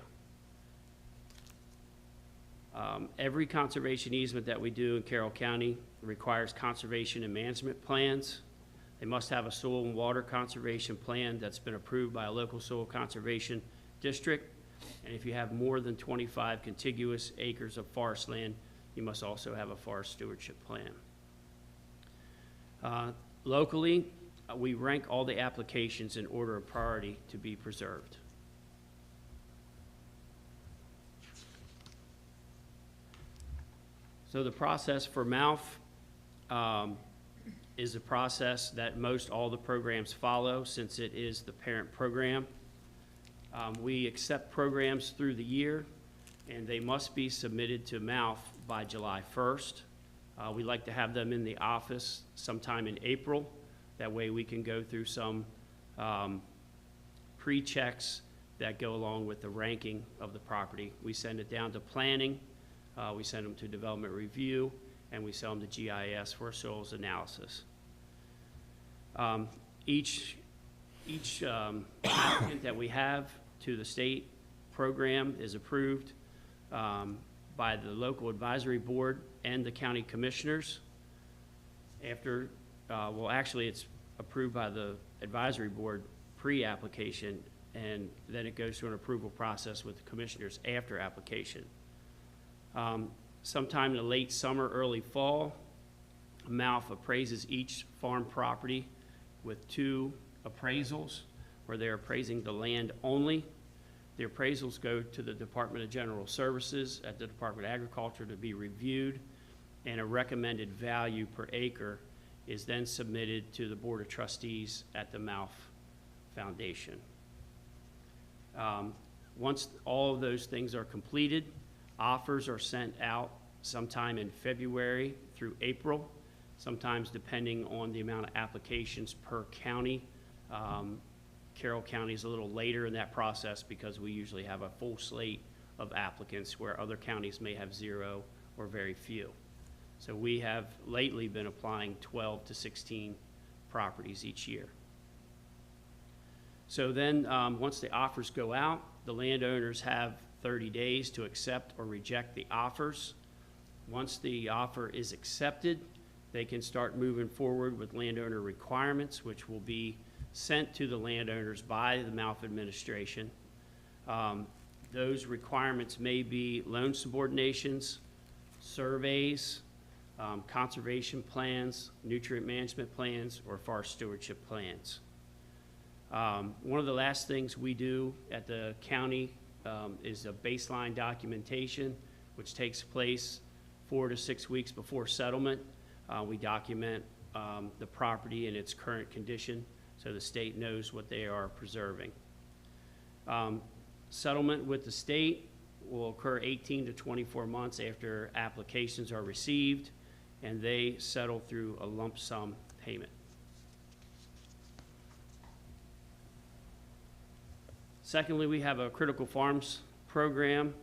S: Every conservation easement that we do in Carroll County requires conservation and management plans. They must have a soil and water conservation plan that's been approved by a local soil conservation district. And if you have more than 25 contiguous acres of forest land, you must also have a forest stewardship plan. Locally, we rank all the applications in order of priority to be preserved. So the process for MALF is a process that most all the programs follow, since it is the parent program. We accept programs through the year, and they must be submitted to MALF by July 1st. We like to have them in the office sometime in April. That way we can go through some pre-checks that go along with the ranking of the property. We send it down to planning. We send them to development review, and we send them to GIS for soils analysis. Each applicant that we have to the state program is approved by the local advisory board and the county commissioners. After, well, actually, it's approved by the advisory board pre-application, and then it goes through an approval process with the commissioners after application. Sometime in the late summer, early fall, MALF appraises each farm property with 2 appraisals, where they're appraising the land only. The appraisals go to the Department of General Services at the Department of Agriculture to be reviewed, and a recommended value per acre is then submitted to the Board of Trustees at the MALF Foundation. Once all of those things are completed, offers are sent out sometime in February through April, sometimes depending on the amount of applications per county. Carroll County is a little later in that process because we usually have a full slate of applicants, where other counties may have 0 or very few. So we have lately been applying 12 to 16 properties each year. So then, once the offers go out, the landowners have 30 days to accept or reject the offers. Once the offer is accepted, they can start moving forward with landowner requirements, which will be sent to the landowners by the MALF administration. Those requirements may be loan subordinations, surveys, conservation plans, nutrient management plans, or forest stewardship plans. One of the last things we do at the county is a baseline documentation, which takes place 4 to 6 weeks before settlement. We document the property in its current condition, so the state knows what they are preserving. Settlement with the state will occur 18 to 24 months after applications are received, and they settle through a lump sum payment. Secondly, we have a Critical Farms program,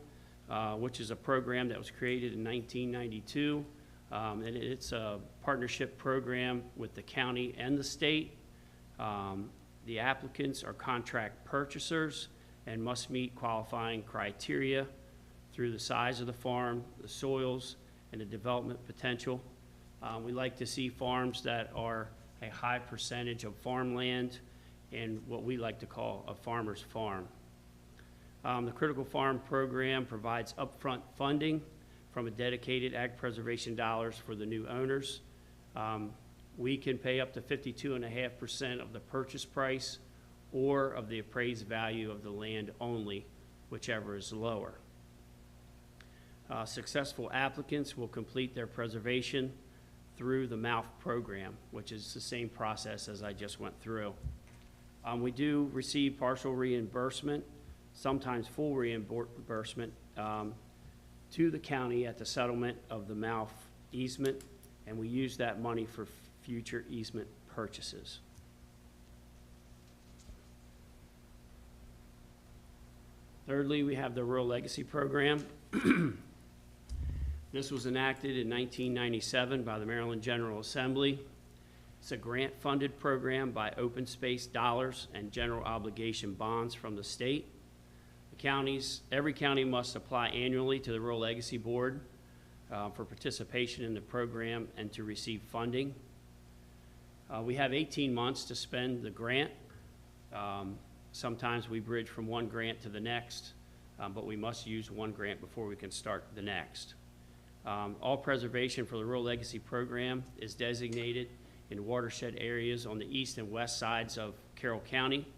S: which is a program that was created in 1992. And it's a partnership program with the county and the state. The applicants are contract purchasers and must meet qualifying criteria through the size of the farm, the soils, and the development potential. We like to see farms that are a high percentage of farmland and what we like to call a farmer's farm. The Critical Farm Program provides upfront funding from a dedicated ag preservation dollars for the new owners. We can pay up to 52.5% of the purchase price or of the appraised value of the land only, whichever is lower. Successful applicants will complete their preservation through the MALF program, which is the same process as I just went through. We do receive partial reimbursement, sometimes full reimbursement, to the county at the settlement of the MALF easement, and we use that money for future easement purchases. Thirdly, we have the Rural Legacy Program. This was enacted in 1997 by the Maryland General Assembly. It's a grant-funded program by open space dollars and general obligation bonds from the state. Every county must apply annually to the Rural Legacy Board for participation in the program and to receive funding. We have 18 months to spend the grant. Sometimes we bridge from one grant to the next, but we must use one grant before we can start the next. All preservation for the Rural Legacy Program is designated in watershed areas on the east and west sides of Carroll County.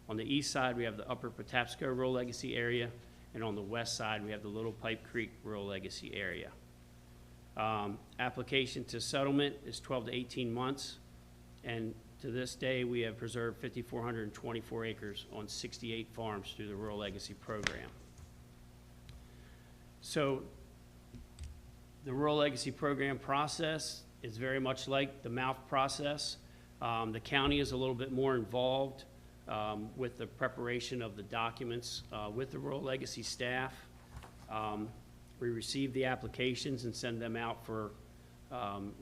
S: On the east side, we have the Upper Patapsco Rural Legacy Area, and on the west side, we have the Little Pipe Creek Rural Legacy Area. Application to settlement is 12 to 18 months, and to this day, we have preserved 5,424 acres on 68 farms through the Rural Legacy Program. So the Rural Legacy Program process is very much like the MALF process. The county is a little bit more involved with the preparation of the documents with the Rural Legacy staff. We receive the applications and send them out for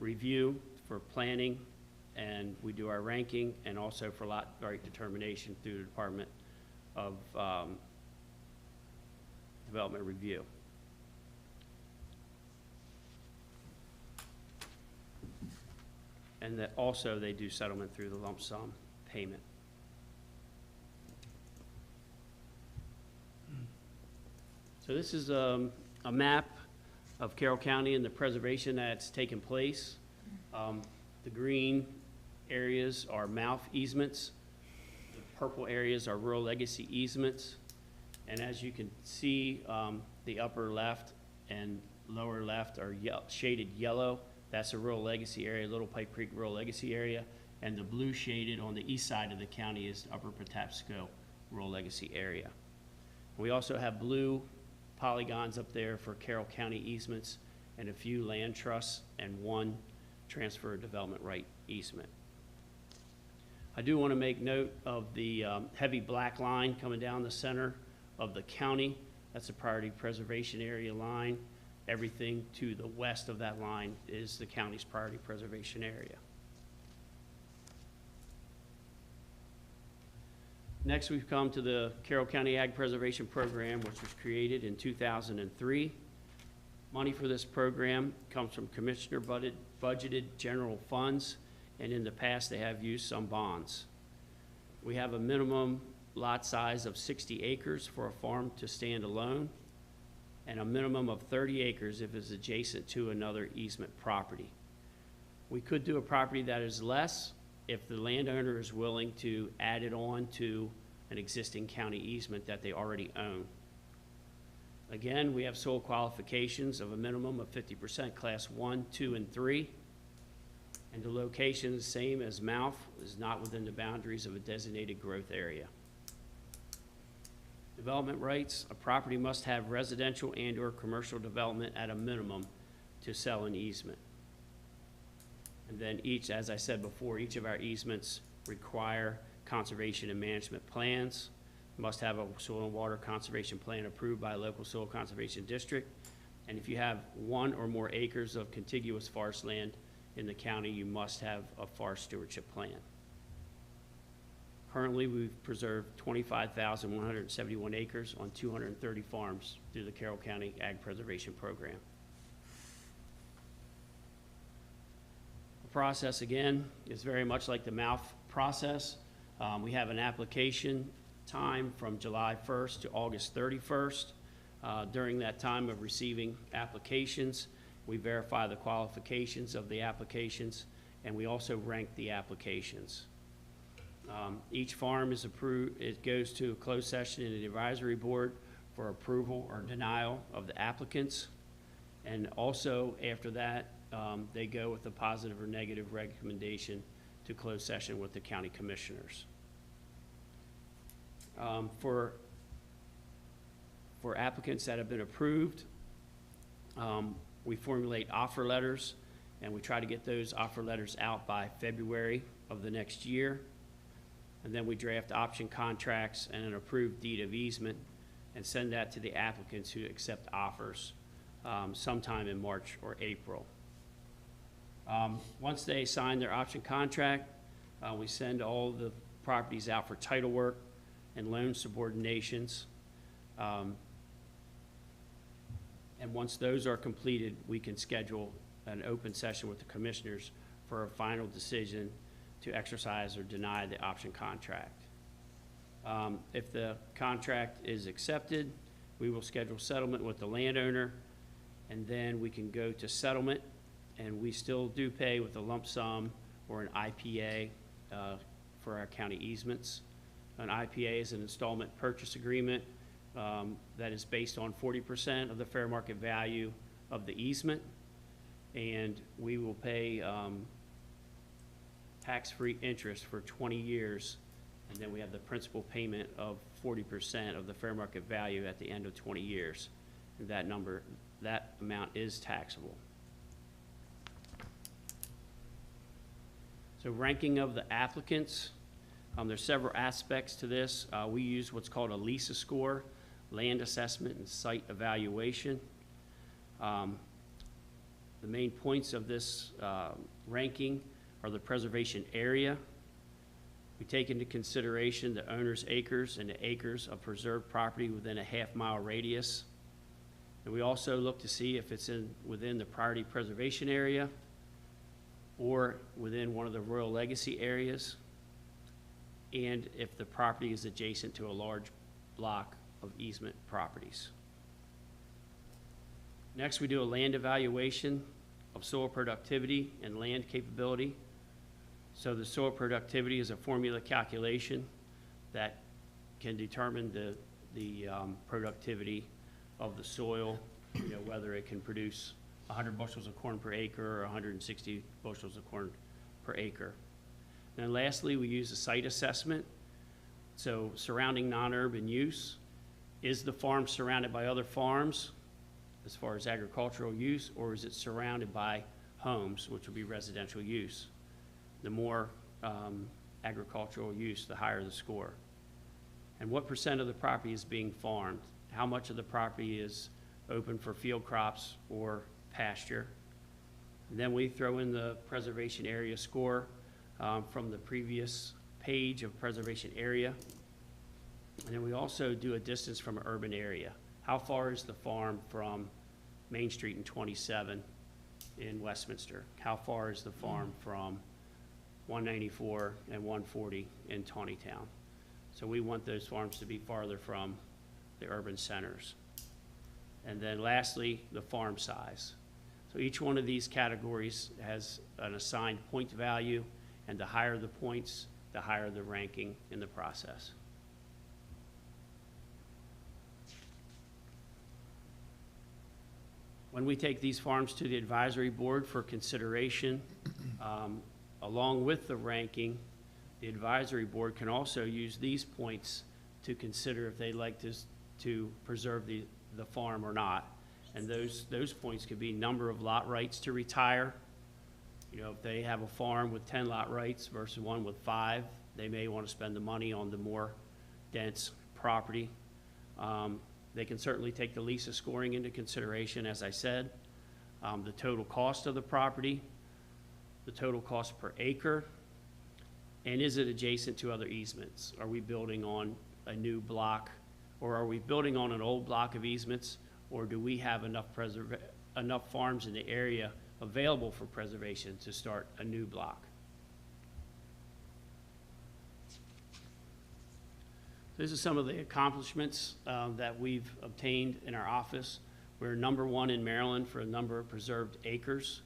S: review, for planning, and we do our ranking and also for lot right determination through the Department of Development Review. And that also they do settlement through the lump sum payment. So this is a map of Carroll County and the preservation that's taken place. The green areas are MALF easements. The purple areas are Rural Legacy easements. And as you can see, the upper left and lower left are shaded yellow. That's a Rural Legacy area, Little Pipe Creek Rural Legacy area. And the blue shaded on the east side of the county is Upper Patapsco Rural Legacy area. We also have blue polygons up there for Carroll County easements and a few land trusts and one transfer development right easement. I do want to make note of the heavy black line coming down the center of the county. That's a priority preservation area line. Everything to the west of that line is the county's priority preservation area. Next, we've come to the Carroll County Ag Preservation Program, which was created in 2003. Money for this program comes from commissioner budgeted general funds, and in the past, they have used some bonds. We have a minimum lot size of 60 acres for a farm to stand alone, and a minimum of 30 acres if it's adjacent to another easement property. We could do a property that is less if the landowner is willing to add it on to an existing county easement that they already own. Again, we have soil qualifications of a minimum of 50% class 1, 2, and 3. And the location is the same as MALF, is not within the boundaries of a designated growth area. Development rights, a property must have residential and/or commercial development at a minimum to sell an easement. And then each, as I said before, each of our easements require conservation and management plans, must have a soil and water conservation plan approved by a local soil conservation district. And if you have 1 or more acres of contiguous forest land in the county, you must have a forest stewardship plan. Currently, we've preserved 25,171 acres on 230 farms through the Carroll County Ag Preservation Program. process, again, is very much like the MALF process. We have an application time from July 1st to August 31st. During that time of receiving applications, we verify the qualifications of the applications, and we also rank the applications. Each farm is approved, it goes to a closed session in the advisory board for approval or denial of the applicants. And also, after that, they go with a positive or negative recommendation to closed session with the county commissioners. For applicants that have been approved, we formulate offer letters, and we try to get those offer letters out by February of the next year. And then we draft option contracts and an approved deed of easement and send that to the applicants who accept offers sometime in March or April. Once they sign their option contract, we send all the properties out for title work and loan subordinations. And once those are completed, we can schedule an open session with the commissioners for a final decision to exercise or deny the option contract. If the contract is accepted, we will schedule settlement with the landowner, and then we can go to settlement, and we still do pay with a lump sum or an IPA for our county easements. An IPA is an installment purchase agreement that is based on 40% of the fair market value of the easement, and we will pay tax-free interest for 20 years, and then we have the principal payment of 40% of the fair market value at the end of 20 years. And that amount is taxable. So ranking of the applicants, there's several aspects to this. We use what's called a LISA score, land assessment and site evaluation. The main points of this ranking are the preservation area. We take into consideration the owner's acres and the acres of preserved property within a half-mile radius. And we also look to see if it's within the priority preservation area or within one of the Royal Legacy areas, and if the property is adjacent to a large block of easement properties. Next, we do a land evaluation of soil productivity and land capability. So the soil productivity is a formula calculation that can determine the productivity of the soil, whether it can produce 100 bushels of corn per acre or 160 bushels of corn per acre. And then lastly, we use a site assessment. So surrounding non-urban use. Is the farm surrounded by other farms as far as agricultural use, or is it surrounded by homes, which would be residential use? The more agricultural use, the higher the score. And what percent of the property is being farmed? How much of the property is open for field crops or pasture? And then we throw in the preservation area score from the previous page of preservation area. And then we also do a distance from an urban area. How far is the farm from Main Street and 27 in Westminster? How far is the farm from 194 and 140 in Tawnytown? So we want those farms to be farther from the urban centers. And then lastly, the farm size. So each one of these categories has an assigned point value, and the higher the points, the higher the ranking in the process. When we take these farms to the advisory board for consideration, along with the ranking, the advisory board can also use these points to consider if they'd like to preserve the farm or not. And those points could be number of lot rights to retire. If they have a farm with 10 lot rights versus one with 5, they may want to spend the money on the more dense property. They can certainly take the LISA scoring into consideration, as I said, the total cost of the property, the total cost per acre, and is it adjacent to other easements? Are we building on a new block, or are we building on an old block of easements, or do we have enough farms in the area available for preservation to start a new block. This is some of the accomplishments that we've obtained in our office. We're #1 in Maryland for a number of preserved acres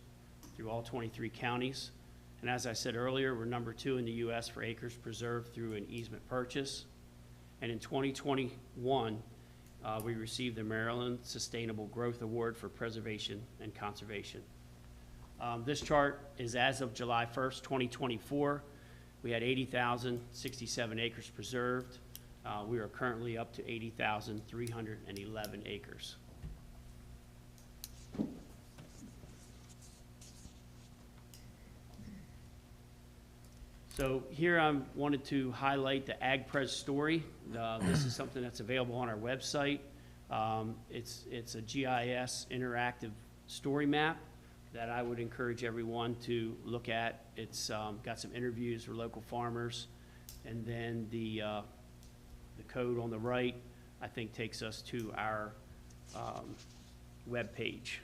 S: through all 23 counties. And as I said earlier, we're #2 in the U.S. for acres preserved through an easement purchase. And in 2021, we received the Maryland Sustainable Growth Award for Preservation and Conservation. This chart is as of July 1st, 2024. We had 80,067 acres preserved. We are currently up to 80,311 acres. So here I wanted to highlight the AgPres story. This is something that's available on our website. It's a GIS interactive story map that I would encourage everyone to look at. It's got some interviews for local farmers, and then the code on the right, I think, takes us to our web page.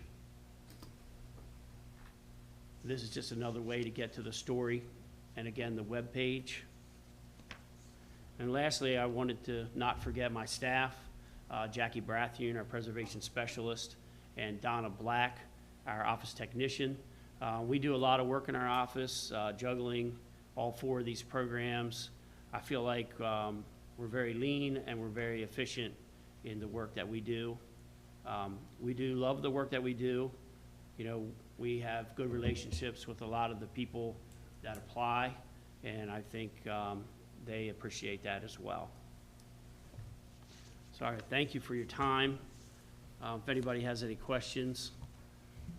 S: This is just another way to get to the story, and again, the web page. And lastly, I wanted to not forget my staff, Jackie Brathune, our preservation specialist, and Donna Black, our office technician. We do a lot of work in our office, juggling all 4 of these programs. I feel like we're very lean and we're very efficient in the work that we do. We do love the work that we do. You know, we have good relationships with a lot of the people that apply, and I think they appreciate that as well. So, all right, thank you for your time. If anybody has any questions,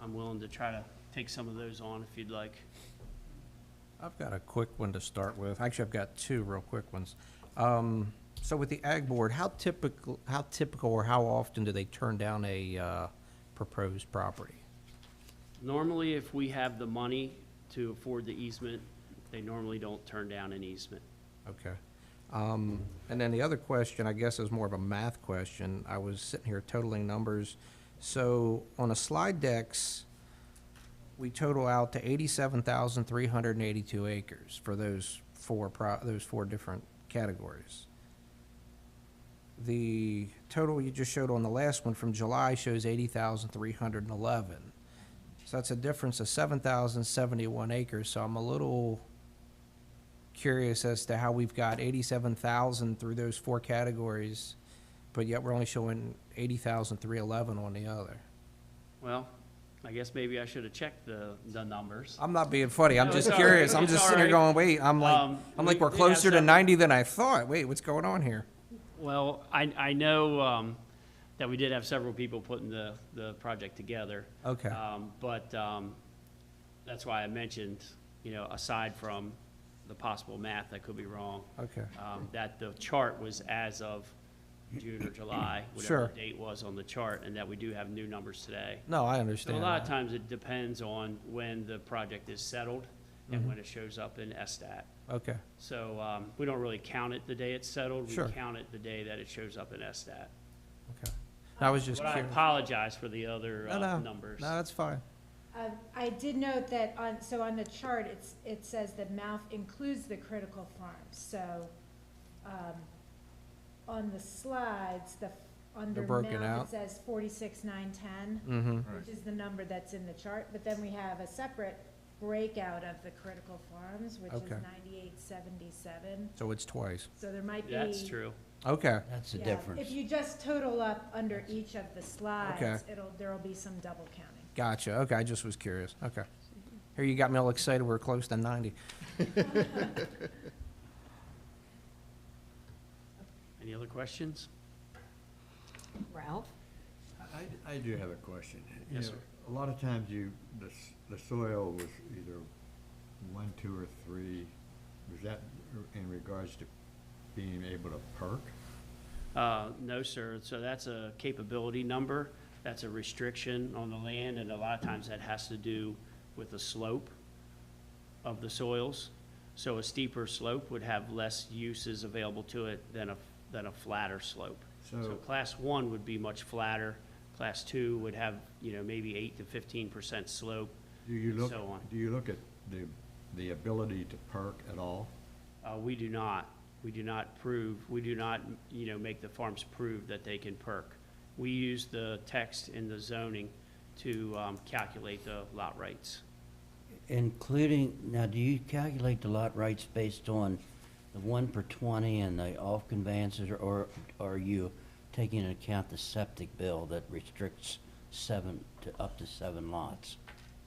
S: I'm willing to try to take some of those on if you'd like.
E: I've got a quick one to start with. Actually, I've got 2 real quick ones. So with the Ag Board, how typical or how often do they turn down a proposed property?
S: Normally, if we have the money to afford the easement, they normally don't turn down an easement.
E: Okay. And then the other question, I guess, is more of a math question. I was sitting here totaling numbers. So on the slide decks, we total out to 87,382 acres for those four different categories. The total you just showed on the last one from July shows 80,311. So that's a difference of 7,071 acres. So I'm a little curious as to how we've got 87,000 through those 4 categories, but yet we're only showing 80,311 on the other.
S: Well, I guess maybe I should have checked the numbers.
E: I'm not being funny. I'm
S: No,
E: just
S: it's all
E: curious.
S: right.
E: I'm
S: It's
E: just
S: all
E: sitting here
S: right.
E: going, wait, I'm like we're
S: We have
E: closer to
S: some-
E: 90 than I thought. Wait, what's going on here?
S: Well, I know that we did have several people putting the project together.
E: Okay.
S: But that's why I mentioned, you know, aside from the possible math that could be wrong.
E: Okay.
S: That the chart was as of June or July, whatever
E: Sure.
S: the date was on the chart, and that we do have new numbers today.
E: No, I
S: So
E: understand
S: a lot of
E: that.
S: times it depends on when the project is settled and when it shows up in STAT.
E: Okay.
S: So we don't really count it the day it's settled. We
E: Sure.
S: count it the day that it shows up in STAT.
E: Okay. I was just
S: But I
E: curious.
S: apologize for the other
E: No,
S: numbers.
E: no, that's fine.
D: I did note that on the chart, it says that MALF includes the critical farms, so, on the slides, under
E: broken
D: MALF,
E: out.
D: it says 46,910,
E: Mm-hmm.
D: which is the number that's in the chart, but then we have a separate breakout of the critical farms, which is
E: Okay.
D: 9877,
E: So it's twice.
D: so there might be.
S: That's true.
E: Okay.
B: That's the
D: Yeah,
B: difference.
D: if you just total up under each of the slides,
E: Okay.
D: there'll be some double counting.
E: Gotcha. Okay, I just was curious. Okay. Here you got me all excited. We're close to 90.
S: Any other questions?
M: Ralph?
O: I do have a question. You
S: Yes,
O: know,
S: sir.
O: A lot of times the soil was either 1, 2, or 3. Was that in regards to being able to perk?
S: No, sir. So that's a capability number. That's a restriction on the land, and a lot of times that has to do with the slope of the soils. So a steeper slope would have less uses available to it than a flatter slope. So class 1 would be much flatter. Class 2 would have, you know, maybe 8 to 15% slope.
O: Do you look,
S: so on.
O: do you look at the ability to perk at all?
S: We do not. We do not prove, we do not, make the farms prove that they can perk. We use the text in the zoning to calculate the lot rates.
B: Including, now, do you calculate the lot rates based on the 1 per 20 and the off conveyances, or are you taking into account the septic bill that restricts up to 7 lots?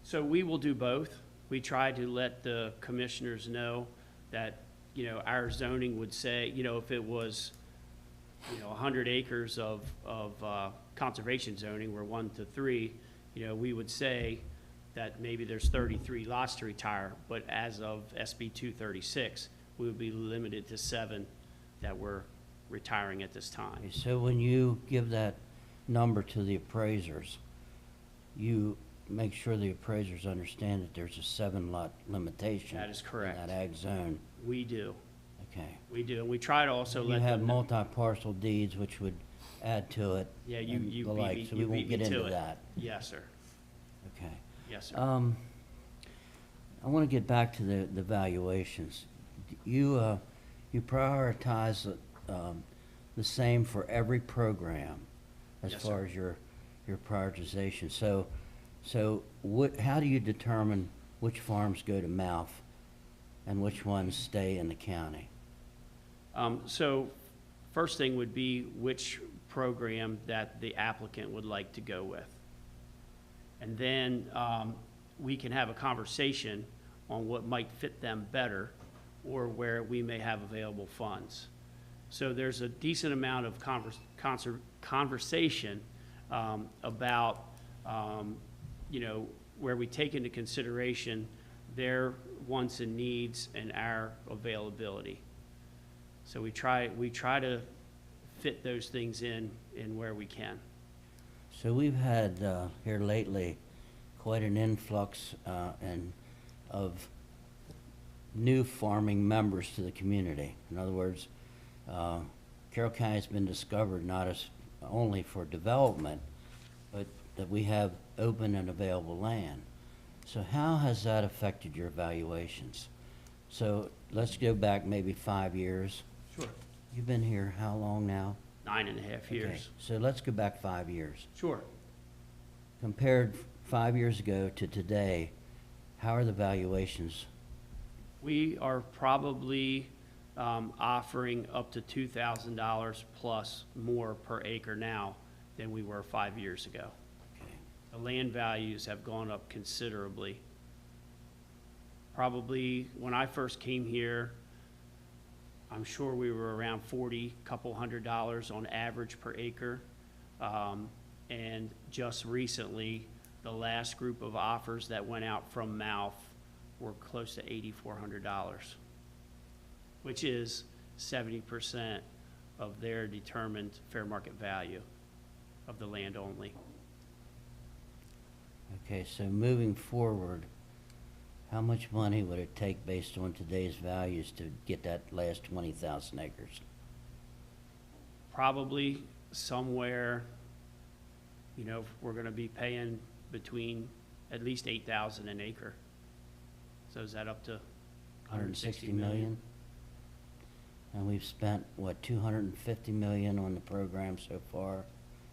S: So we will do both. We try to let the commissioners know that, our zoning would say, if it was, 100 acres of conservation zoning, where 1 to 3, we would say that maybe there's 33 lots to retire, but as of SB 236, we would be limited to 7 that we're retiring at this time.
B: So when you give that number to the appraisers, you make sure the appraisers understand that there's a 7-lot limitation.
S: That is correct.
B: In that ag zone.
S: We do.
B: Okay.
S: We do, and we try to also
B: You
S: let
B: have
S: them know.
B: multi-parcel deeds, which would add to it.
S: Yeah,
B: and
S: you
B: the
S: beat
B: like,
S: me,
B: so we
S: you
B: won't
S: beat me
B: get
S: to
B: into
S: it.
B: that.
S: Yes, sir.
B: Okay.
S: Yes, sir.
B: I want to get back to the valuations. You prioritize the same for every program as
S: Yes,
B: far
S: sir.
B: as your prioritization. So how do you determine which farms go to mouth and which ones stay in the county?
S: So first thing would be which program that the applicant would like to go with. And then we can have a conversation on what might fit them better or where we may have available funds. So there's a decent amount of conversation about, where we take into consideration their wants and needs and our availability. So we try to fit those things in where we can.
B: So we've had here lately quite an influx of new farming members to the community. In other words, Carroll County has been discovered not as only for development, but that we have open and available land. So how has that affected your evaluations? So let's go back maybe 5 years.
S: Sure.
B: You've been here how long now?
S: 9.5 years.
B: Okay, so let's go back 5 years.
S: Sure.
B: Compared 5 years ago to today, how are the valuations?
S: We are probably offering up to $2,000 plus more per acre now than we were 5 years ago. The land values have gone up considerably. Probably when I first came here, I'm sure we were around couple $100 on average per acre. And just recently, the last group of offers that went out from mouth were close to $8,400, which is 70% of their determined fair market value of the land only.
B: Okay, so moving forward, how much money would it take based on today's values to get that last 20,000 acres?
S: Probably somewhere, we're gonna be paying between at least 8,000 an acre. So is that up to
B: 160 million? And we've spent, what, 250 million on the program so far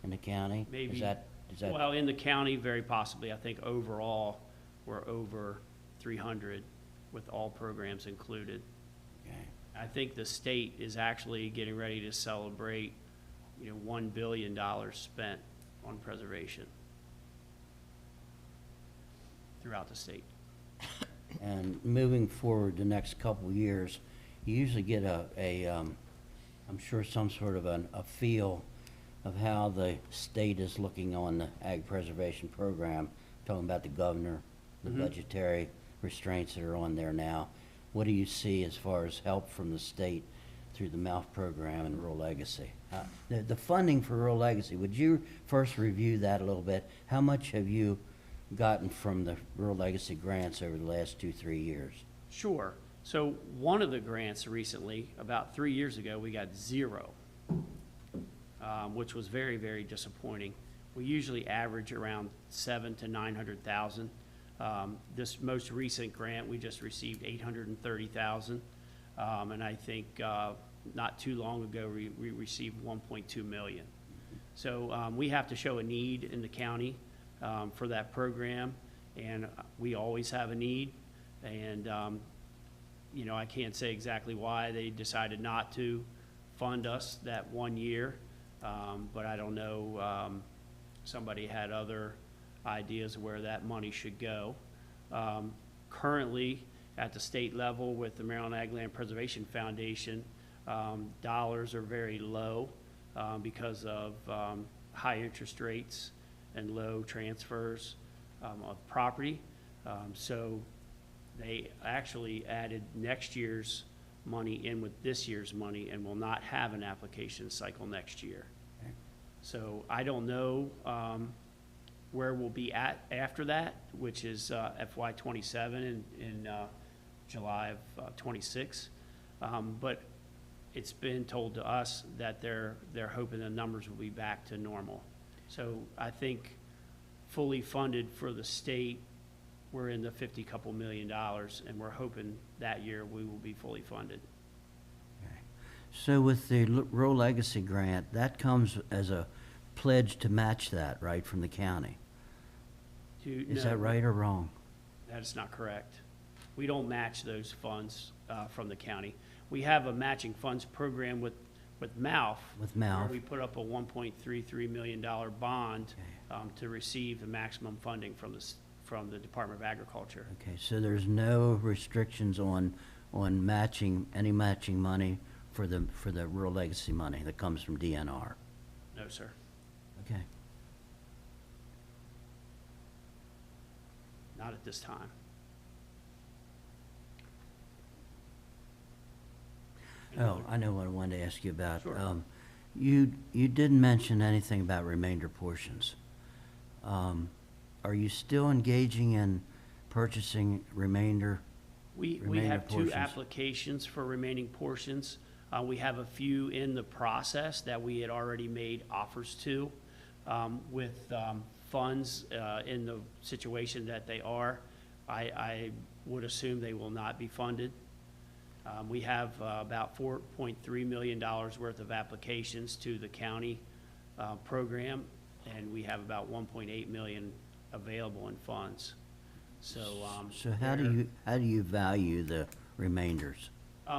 B: in the county?
S: Maybe.
B: Is that,
S: Well, in the county, very possibly. I think overall, we're over 300 with all programs included.
B: okay.
S: I think the state is actually getting ready to celebrate, $1 billion spent on preservation throughout the state.
B: And moving forward the next couple of years, you usually get I'm sure some sort of a feel of how the state is looking on the ag preservation program, talking about the governor, the budgetary restraints that are on there now. What do you see as far as help from the state through the MALF program and Rural Legacy? The funding for Rural Legacy, would you first review that a little bit? How much have you gotten from the Rural Legacy grants over the last 2-3 years?
S: Sure. So one of the grants recently, about 3 years ago, we got 0, which was very, very disappointing. We usually average around 700,000 to 900,000. This most recent grant, we just received $830,000. And I think not too long ago, we received $1.2 million. So we have to show a need in the county for that program, and we always have a need. And, you know, I can't say exactly why they decided not to fund us that 1 year, but I don't know, somebody had other ideas of where that money should go. Currently, at the state level with the Maryland Ag Land Preservation Foundation, dollars are very low because of high interest rates and low transfers of property. So they actually added next year's money in with this year's money and will not have an application cycle next year. So I don't know where we'll be at after that, which is FY27 in July of 26. But it's been told to us that they're hoping the numbers will be back to normal. So I think fully funded for the state, we're in the $50 million, and we're hoping that year we will be fully funded.
B: So with the Rural Legacy Grant, that comes as a pledge to match that, right, from the county? Is that right or wrong?
S: That is not correct. We don't match those funds from the county. We have a matching funds program with MALF.
B: With MALF.
S: Where we put up a $1.33 million bond to receive the maximum funding from the Department of Agriculture.
B: Okay, so there's no restrictions on matching, any matching money for the Rural Legacy money that comes from DNR?
S: No, sir.
B: Okay.
S: Not at this time.
B: Oh, I know what I wanted to ask you about.
S: Sure.
B: You didn't mention anything about remainder portions. Are you still engaging in purchasing remainder
S: We have two applications for remaining portions. We have a few in the process that we had already made offers to. With funds in the situation that they are, I would assume they will not be funded. We have about $4.3 million worth of applications to the county program, and we have about $1.8 million available in funds. So,
B: So how do you value the remainders?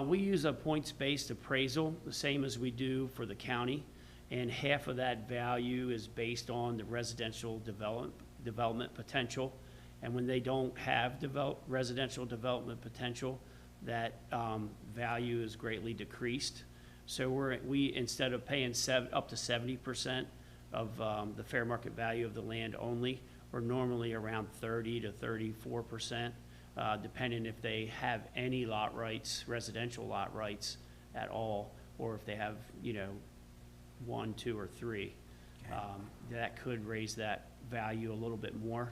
S: we use a points-based appraisal, the same as we do for the county, and half of that value is based on the residential development potential. And when they don't have residential development potential, that value is greatly decreased. So we instead of paying up to 70% of the fair market value of the land only, we're normally around 30 to 34%, depending if they have any lot rights, residential lot rights at all, or if they have, 1, 2, or 3.
B: Okay.
S: That could raise that value a little bit more.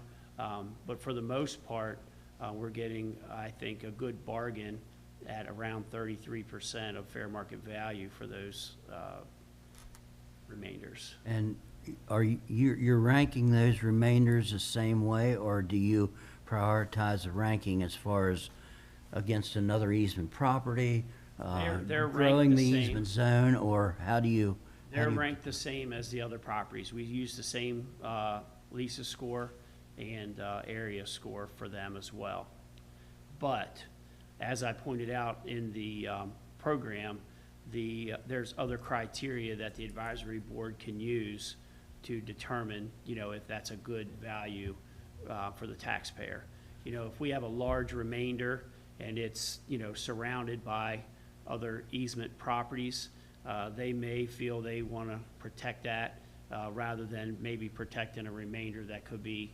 S: But for the most part, we're getting, I think, a good bargain at around 33% of fair market value for those remainders.
B: And are you're ranking those remainders the same way, or do you prioritize the ranking as far as against another easement property,
S: They're
B: growing
S: ranked
B: the
S: the same.
B: easement zone, or how do you?
S: They're ranked the same as the other properties. We use the same Lisa score and area score for them as well. But as I pointed out in the program, there's other criteria that the advisory board can use to determine, if that's a good value for the taxpayer. If we have a large remainder and it's, surrounded by other easement properties, they may feel they want to protect that rather than maybe protecting a remainder that could be,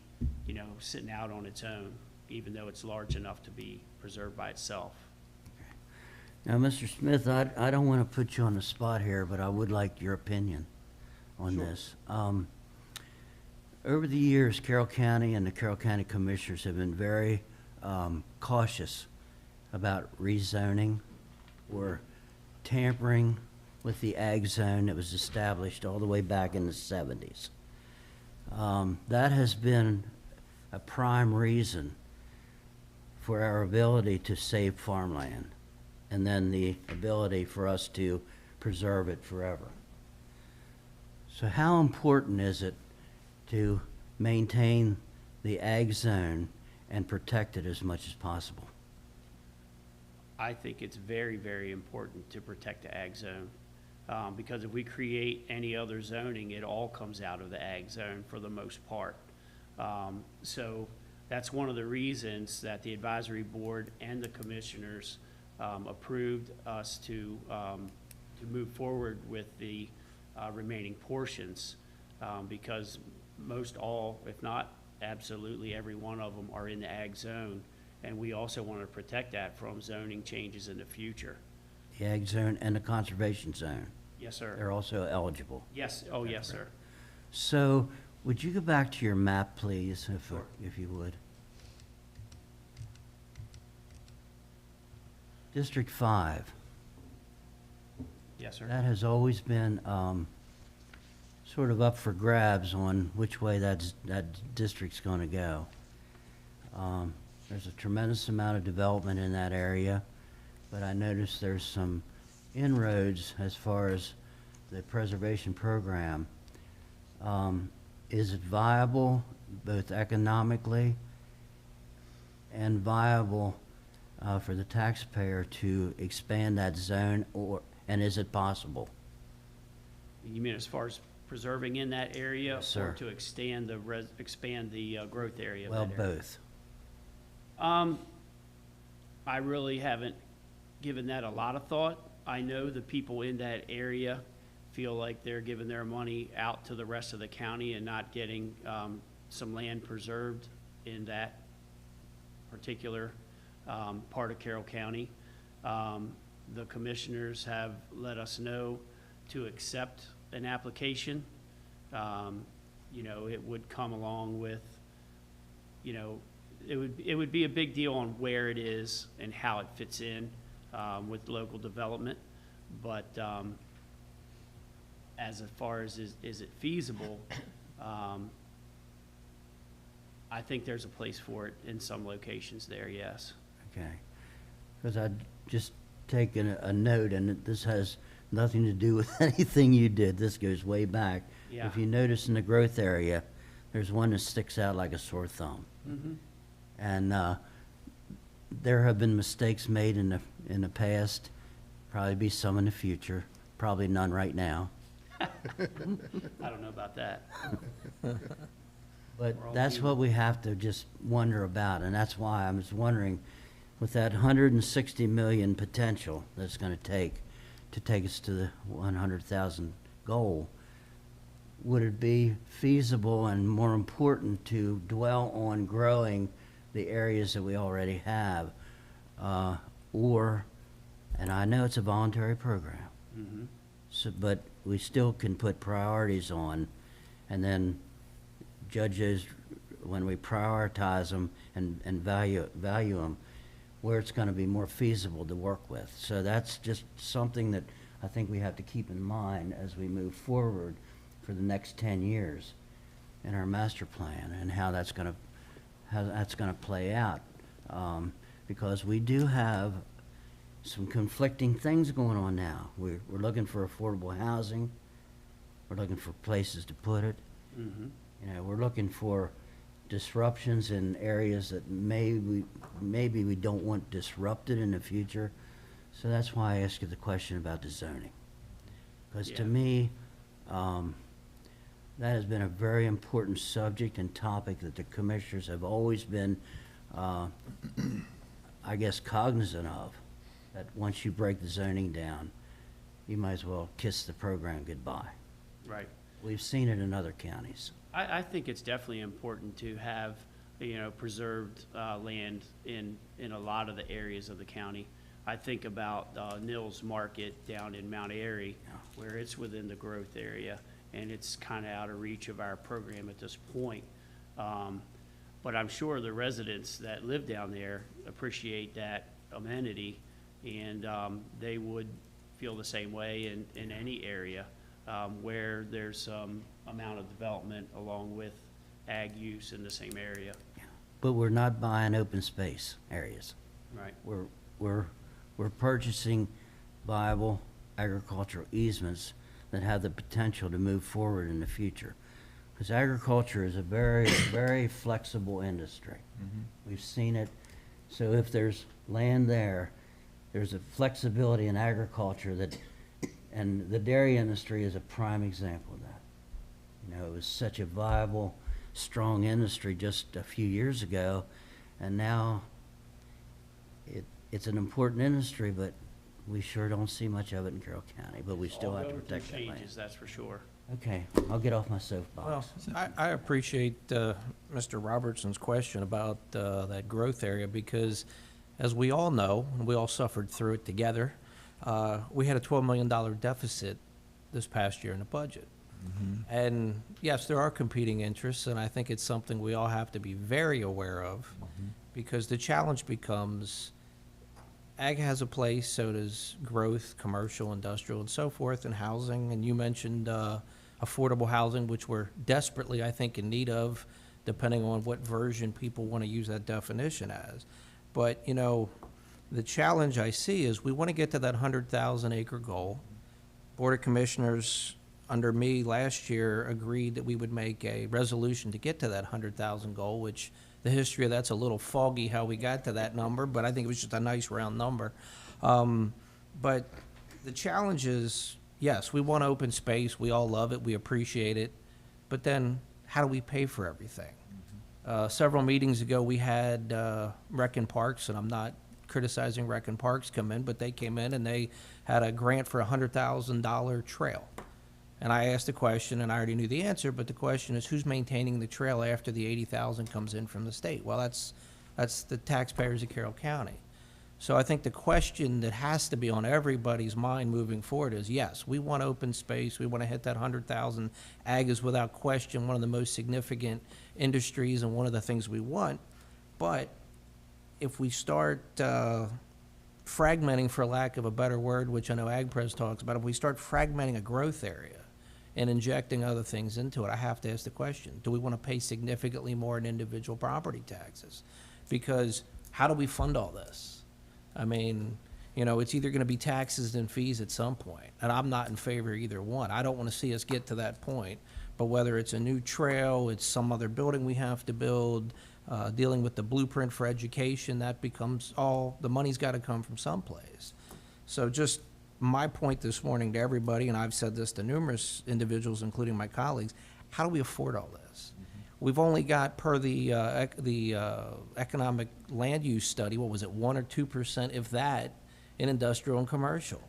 S: sitting out on its own, even though it's large enough to be preserved by itself.
B: Now, Mr. Smith, I don't want to put you on the spot here, but I would like your opinion on this. Over the years, Carroll County and the Carroll County Commissioners have been very cautious about rezoning or tampering with the ag zone that was established all the way back in the 70s. That has been a prime reason for our ability to save farmland, and then the ability for us to preserve it forever. So how important is it to maintain the ag zone and protect it as much as possible?
S: I think it's very, very important to protect the ag zone. Because if we create any other zoning, it all comes out of the ag zone for the most part. So that's one of the reasons that the advisory board and the commissioners approved us to move forward with the remaining portions, because most all, if not absolutely every one of them, are in the ag zone, and we also want to protect that from zoning changes in the future.
B: The ag zone and the conservation zone?
S: Yes, sir.
B: They're also eligible?
S: Yes, oh, yes, sir.
B: So, would you go back to your map, please, if you would? District 5.
S: Yes, sir.
B: That has always been sort of up for grabs on which way that district's going to go. There's a tremendous amount of development in that area, but I noticed there's some inroads as far as the preservation program. Is it viable, both economically and viable for the taxpayer to expand that zone, and is it possible?
S: You mean as far as preserving in that area?
B: Yes, sir.
S: Or to expand the growth area of
B: Well,
S: that area?
B: both.
S: I really haven't given that a lot of thought. I know the people in that area feel like they're giving their money out to the rest of the county and not getting some land preserved in that particular part of Carroll County. The commissioners have let us know to accept an application. You know, it would come along with, you know, it would be a big deal on where it is and how it fits in with local development. But as far as is it feasible, I think there's a place for it in some locations there, yes.
B: Okay. Because I'd just taken a note, and this has nothing to do with anything you did. This goes way back.
S: Yeah.
B: If you notice in the growth area, there's one that sticks out like a sore thumb.
S: Mm-hmm.
B: And there have been mistakes made in the past, probably be some in the future, probably none right now.
S: I don't know about that.
B: But
S: We're all
B: that's
S: human.
B: what we have to just wonder about, and that's why I was wondering, with that 160 million potential that's gonna take to take us to the 100,000 goal, would it be feasible and more important to dwell on growing the areas that we already have? Or, and I know it's a voluntary program,
S: Mm-hmm.
B: so, but we still can put priorities on, and then judges, when we prioritize them and value them, where it's gonna be more feasible to work with. So that's just something that I think we have to keep in mind as we move forward for the next 10 years in our master plan, and how that's gonna play out. Because we do have some conflicting things going on now. We're looking for affordable housing. We're looking for places to put it.
S: Mm-hmm.
B: You know, we're looking for disruptions in areas that maybe we don't want disrupted in the future. So that's why I asked you the question about the zoning. Because to
S: Yeah.
B: me, that has been a very important subject and topic that the commissioners have always been, I guess, cognizant of. That once you break the zoning down, you might as well kiss the program goodbye.
S: Right.
B: We've seen it in other counties.
S: I think it's definitely important to have, you know, preserved land in a lot of the areas of the county. I think about Nils Market down in Mount Airy, where it's within the growth area, and it's kind of out of reach of our program at this point. But I'm sure the residents that live down there appreciate that amenity, and they would feel the same way in any area where there's some amount of development along with ag use in the same area.
B: but we're not buying open space areas.
S: Right.
B: We're purchasing viable agricultural easements that have the potential to move forward in the future. Because agriculture is a very, very flexible industry. We've seen it. So if there's land there, there's a flexibility in agriculture that, and the dairy industry is a prime example of that. You know, it was such a viable, strong industry just a few years ago, and now it's an important industry, but we sure don't see much of it in Carroll County, but we still
S: All
B: have to
S: going through
B: protect that land.
S: changes, that's for sure.
B: Okay, I'll get off my soapbox.
E: Well, I appreciate Mr. Robertson's question about that growth area, because as we all know, and we all suffered through it together, we had a $12 million deficit this past year in the budget. And yes, there are competing interests, and I think it's something we all have to be very aware of, because the challenge becomes ag has a place, so does growth, commercial, industrial, and so forth, and housing. And you mentioned affordable housing, which we're desperately, I think, in need of, depending on what version people want to use that definition as. But, you know, the challenge I see is we want to get to that 100,000 acre goal. Board of Commissioners under me last year agreed that we would make a resolution to get to that 100,000 goal, which the history of that's a little foggy how we got to that number, but I think it was just a nice round number. But the challenge is, yes, we want open space, we all love it, we appreciate it, but then how do we pay for everything? Several meetings ago, we had Rec and Parks, and I'm not criticizing Rec and Parks come in, but they came in and they had a grant for a $100,000 trail. And I asked the question, and I already knew the answer, but the question is, who's maintaining the trail after the $80,000 comes in from the state? Well, that's the taxpayers of Carroll County. So I think the question that has to be on everybody's mind moving forward is, yes, we want open space, we want to hit that 100,000. Ag is without question one of the most significant industries and one of the things we want. But if we start fragmenting, for lack of a better word, which I know AgPres talks about, if we start fragmenting a growth area and injecting other things into it, I have to ask the question, do we want to pay significantly more in individual property taxes? Because how do we fund all this? I mean, you know, it's either going to be taxes and fees at some point, and I'm not in favor of either one. I don't want to see us get to that point, but whether it's a new trail, it's some other building we have to build, dealing with the blueprint for education, that becomes all, the money's got to come from someplace. So just my point this morning to everybody, and I've said this to numerous individuals, including my colleagues, how do we afford all this? We've only got, per the economic land use study, what was it, 1 or 2%, if that, in industrial and commercial.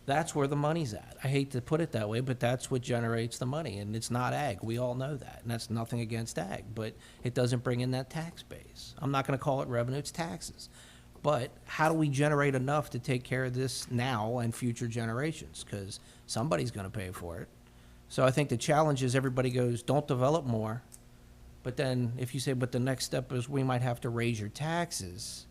E: That's where the money's at. I hate to put it that way, but that's what generates the money, and it's not ag. We all know that, and that's nothing against ag, but it doesn't bring in that tax base. I'm not going to call it revenue, it's taxes. But how do we generate enough to take care of this now and future generations? Because somebody's going to pay for it. So I think the challenge is everybody goes, don't develop more. But then if you say, but the next step is we might have to raise your taxes,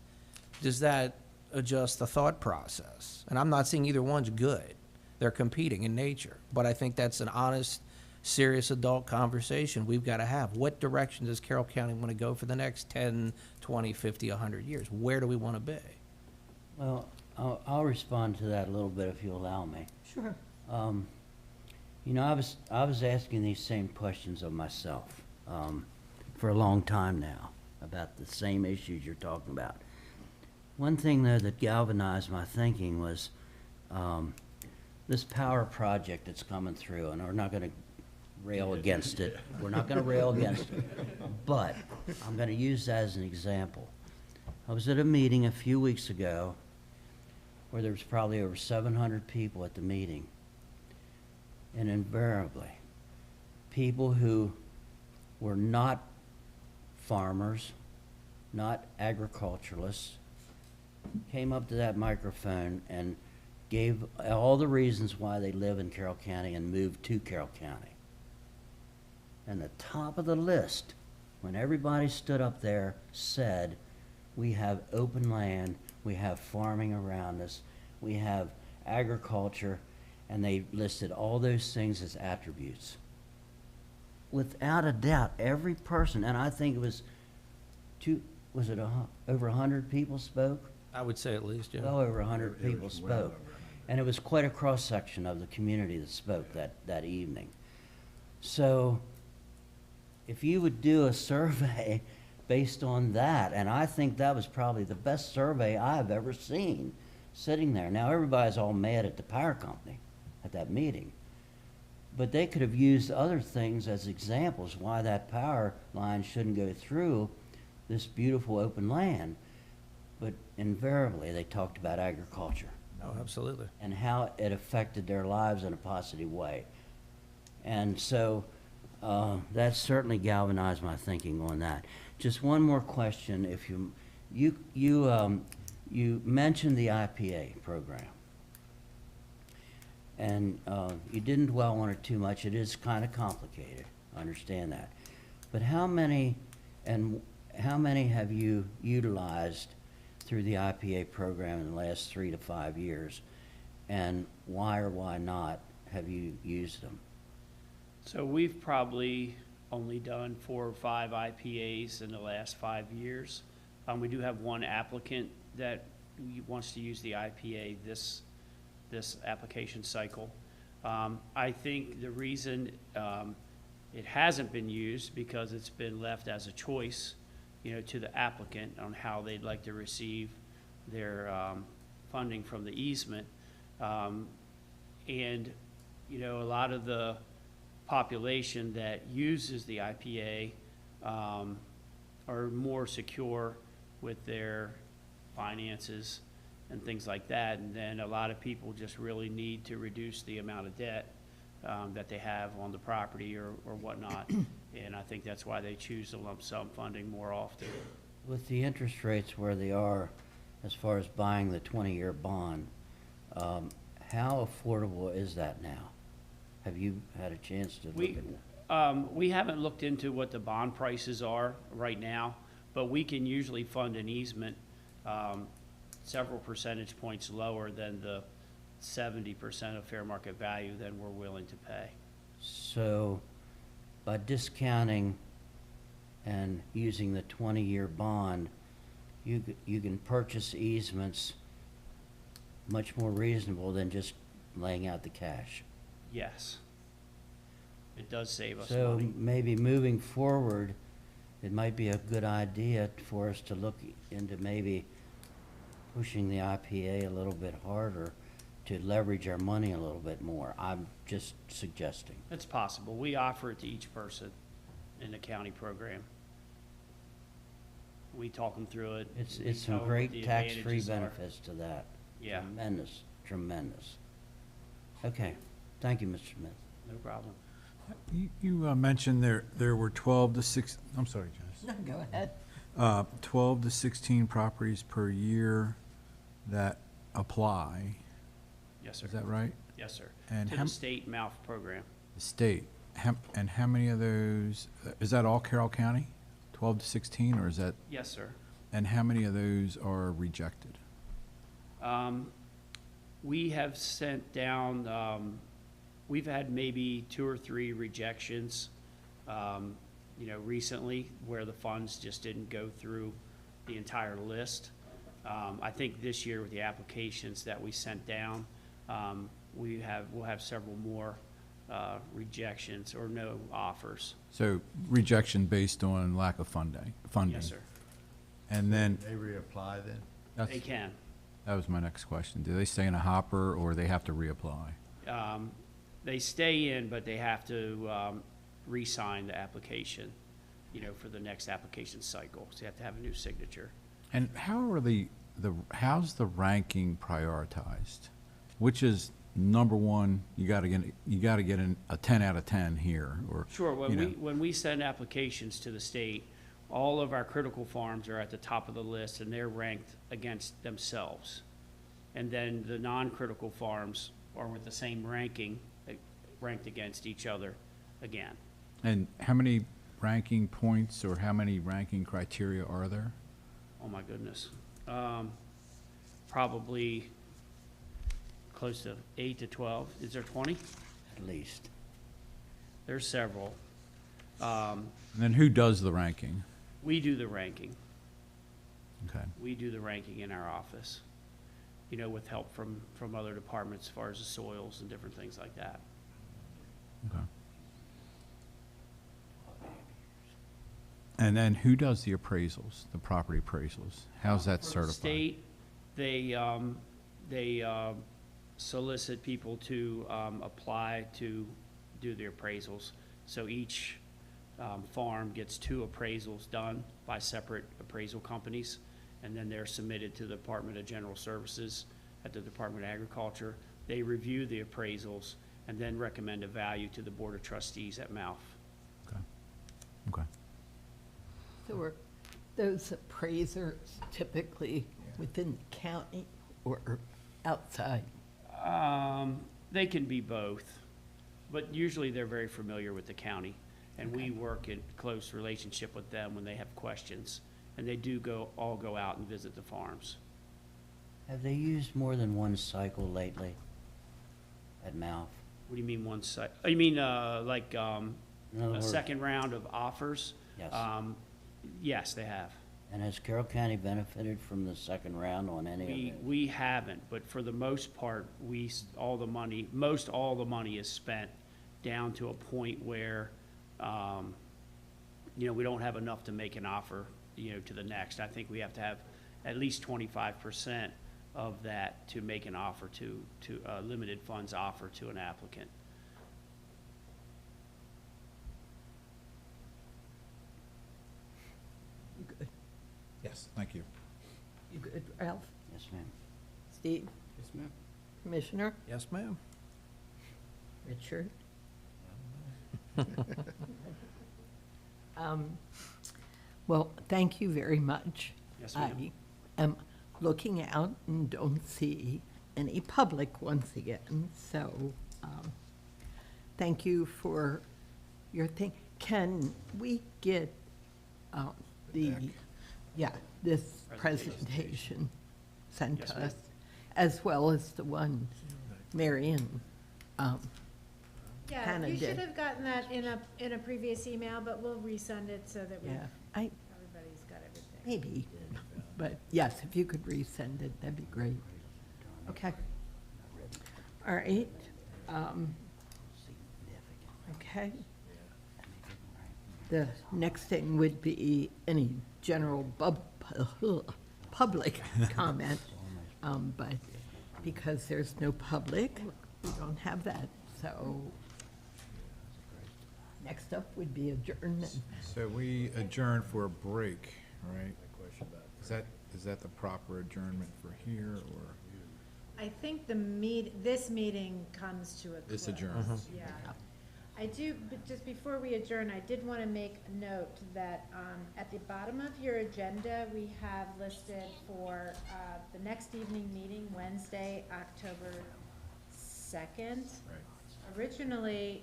E: does that adjust the thought process? And I'm not saying either one's good. They're competing in nature. But I think that's an honest, serious adult conversation we've got to have. What direction does Carroll County want to go for the next 10, 20, 50, 100 years? Where do we want to be?
B: Well, I'll respond to that a little bit if you allow me.
A: Sure.
B: You know, I was asking these same questions of myself for a long time now about the same issues you're talking about. One thing, though, that galvanized my thinking was this power project that's coming through, and we're not going to rail against it. We're not going to rail against it. But I'm going to use that as an example. I was at a meeting a few weeks ago where there was probably over 700 people at the meeting. And invariably, people who were not farmers, not agriculturalists, came up to that microphone and gave all the reasons why they live in Carroll County and moved to Carroll County. And the top of the list, when everybody stood up there, said, we have open land, we have farming around us, we have agriculture, and they listed all those things as attributes. Without a doubt, every person, and I think it was was it over 100 people spoke?
E: I would say at least, yeah.
B: Well over 100 people spoke. And it was quite a cross-section of the community that spoke that evening. So if you would do a survey based on that, and I think that was probably the best survey I've ever seen sitting there. Now, everybody's all mad at the power company at that meeting, but they could have used other things as examples why that power line shouldn't go through this beautiful open land. But invariably, they talked about agriculture.
E: Oh, absolutely.
B: And how it affected their lives in a positive way. And so that certainly galvanized my thinking on that. Just one more question. If you mentioned the IPA program, and you didn't dwell on it too much. It is kind of complicated. I understand that. But how many have you utilized through the IPA program in the last 3 to 5 years, and why or why not have you used them?
S: So we've probably only done 4 or 5 IPAs in the last 5 years. We do have one applicant that wants to use the IPA this application cycle. I think the reason it hasn't been used because it's been left as a choice, to the applicant on how they'd like to receive their funding from the easement. And, a lot of the population that uses the IPA are more secure with their finances and things like that. And then a lot of people just really need to reduce the amount of debt that they have on the property or whatnot. And I think that's why they choose the lump sum funding more often.
B: With the interest rates where they are, as far as buying the 20-year bond, how affordable is that now? Have you had a chance to look at that?
S: We haven't looked into what the bond prices are right now, but we can usually fund an easement several percentage points lower than the 70% of fair market value than we're willing to pay.
B: So by discounting and using the 20-year bond, you can purchase easements much more reasonable than just laying out the cash.
S: Yes. It does save us
B: So
S: money.
B: maybe moving forward, it might be a good idea for us to look into maybe pushing the IPA a little bit harder to leverage our money a little bit more. I'm just suggesting.
S: It's possible. We offer it to each person in the county program. We talk them through it.
B: It's
S: We
B: some
S: tell them what
B: great
S: the
B: tax-free
S: advantages are.
B: benefits to that.
S: Yeah.
B: Tremendous, tremendous. Okay, thank you, Mr. Smith.
S: No problem.
C: You mentioned there were 12 to 6, I'm sorry, Janice.
A: No, go ahead.
C: 12 to 16 properties per year that apply.
S: Yes, sir.
C: Is that right?
S: Yes, sir.
C: And
S: To the state MALF program.
C: The state. And how many of those, is that all Carroll County? 12 to 16, or is that?
S: Yes, sir.
C: And how many of those are rejected?
S: We have sent down, we've had maybe 2 or 3 rejections, recently where the funds just didn't go through the entire list. I think this year with the applications that we sent down, we'll have several more rejections or no offers.
C: So rejection based on lack of funding?
S: Yes, sir.
C: And then?
O: They reapply then?
S: They can.
C: That was my next question. Do they stay in a hopper or they have to reapply?
S: They stay in, but they have to re-sign the application, for the next application cycle. So you have to have a new signature.
C: And how are how's the ranking prioritized? Which is number one, you gotta get a 10 out of 10 here, or.
S: Sure, when we send applications to the state, all of our critical farms are at the top of the list and they're ranked against themselves. And then the non-critical farms are with the same ranking, ranked against each other again.
C: And how many ranking points or how many ranking criteria are there?
S: Oh my goodness. Probably close to 8 to 12. Is there 20?
B: At least.
S: There's several.
C: And then who does the ranking?
S: We do the ranking.
C: Okay.
S: We do the ranking in our office, you know, with help from other departments as far as the soils and different things like that.
C: Okay. And then who does the appraisals, the property appraisals? How's that
S: From the
C: certified?
S: state, they solicit people to apply to do the appraisals. So each farm gets 2 appraisals done by separate appraisal companies, and then they're submitted to the Department of General Services at the Department of Agriculture. They review the appraisals and then recommend a value to the Board of Trustees at MALF.
C: Okay.
A: So are those appraisers typically within the county or outside?
S: They can be both, but usually they're very familiar with the county, and we work in close relationship with them when they have questions, and they do all go out and visit the farms.
B: Have they used more than one cycle lately at MALF?
S: What do you mean one site? Oh, you mean like
B: In other
S: a
B: words-
S: second round of offers?
B: Yes.
S: Yes, they have.
B: And has Carroll County benefited from the second round on any of it?
S: We haven't, but for the most part, most all the money is spent down to a point where, you know, we don't have enough to make an offer, you know, to the next. I think we have to have at least 25% of that to make an offer to limited funds offer to an applicant.
A: You good?
C: Yes, thank you.
A: You good, Ralph?
B: Yes, ma'am.
A: Steve?
P: Yes, ma'am.
A: Commissioner?
E: Yes, ma'am.
A: Richard? Well, thank you very much.
S: Yes, ma'am.
A: I am looking out and don't see any public once again, so thank you for your thing. Can we get this presentation sent
S: Yes,
A: to
S: ma'am.
A: us, as well as the one Marion
D: Yeah,
A: Hannah
D: you should
A: did?
D: have gotten that in a previous email, but we'll resend it so that
A: Yeah,
D: everybody's got everything.
A: maybe, but yes, if you could resend it, that'd be great. Okay. All right. Okay. The next thing would be any general public comment, but because there's no public, we don't have that, so next up would be adjournment.
C: So we adjourn for a break, right? Is that the proper adjournment for here, or?
D: I think this meeting comes to a close.
C: It's adjourned.
D: Yeah. I do, but just before we adjourn, I did want to make a note that at the bottom of your agenda, we have listed for the next evening meeting, Wednesday, October 2nd.
C: Right.
D: Originally,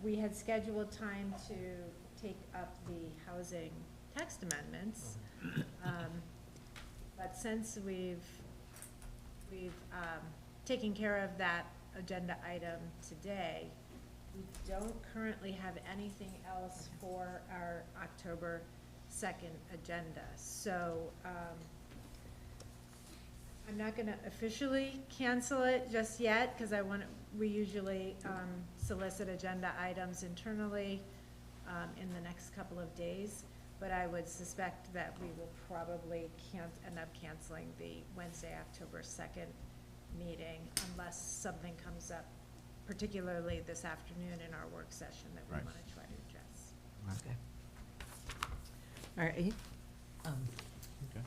D: we had scheduled time to take up the housing text amendments. But since we've taken care of that agenda item today, we don't currently have anything else for our October 2nd agenda. So I'm not going to officially cancel it just yet, because we usually solicit agenda items internally in the next couple of days. But I would suspect that we will probably end up canceling the Wednesday, October 2nd meeting unless something comes up, particularly this afternoon in our work session, that we
C: Right.
D: want to try to address.
A: Okay. All right.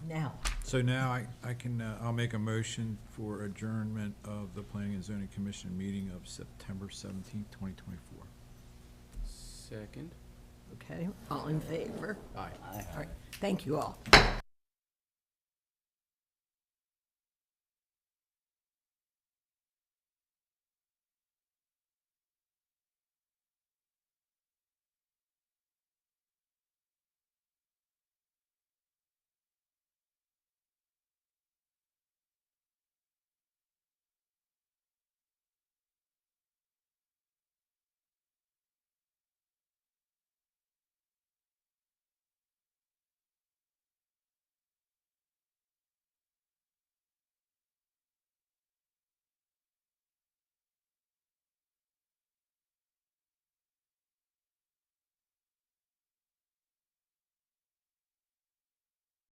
A: Now,
C: So now I can, I'll make a motion for adjournment of the Planning and Zoning Commission meeting of September 17th, 2024.
P: Second.
A: okay, all in favor?
C: Aye.
A: All right, thank you all.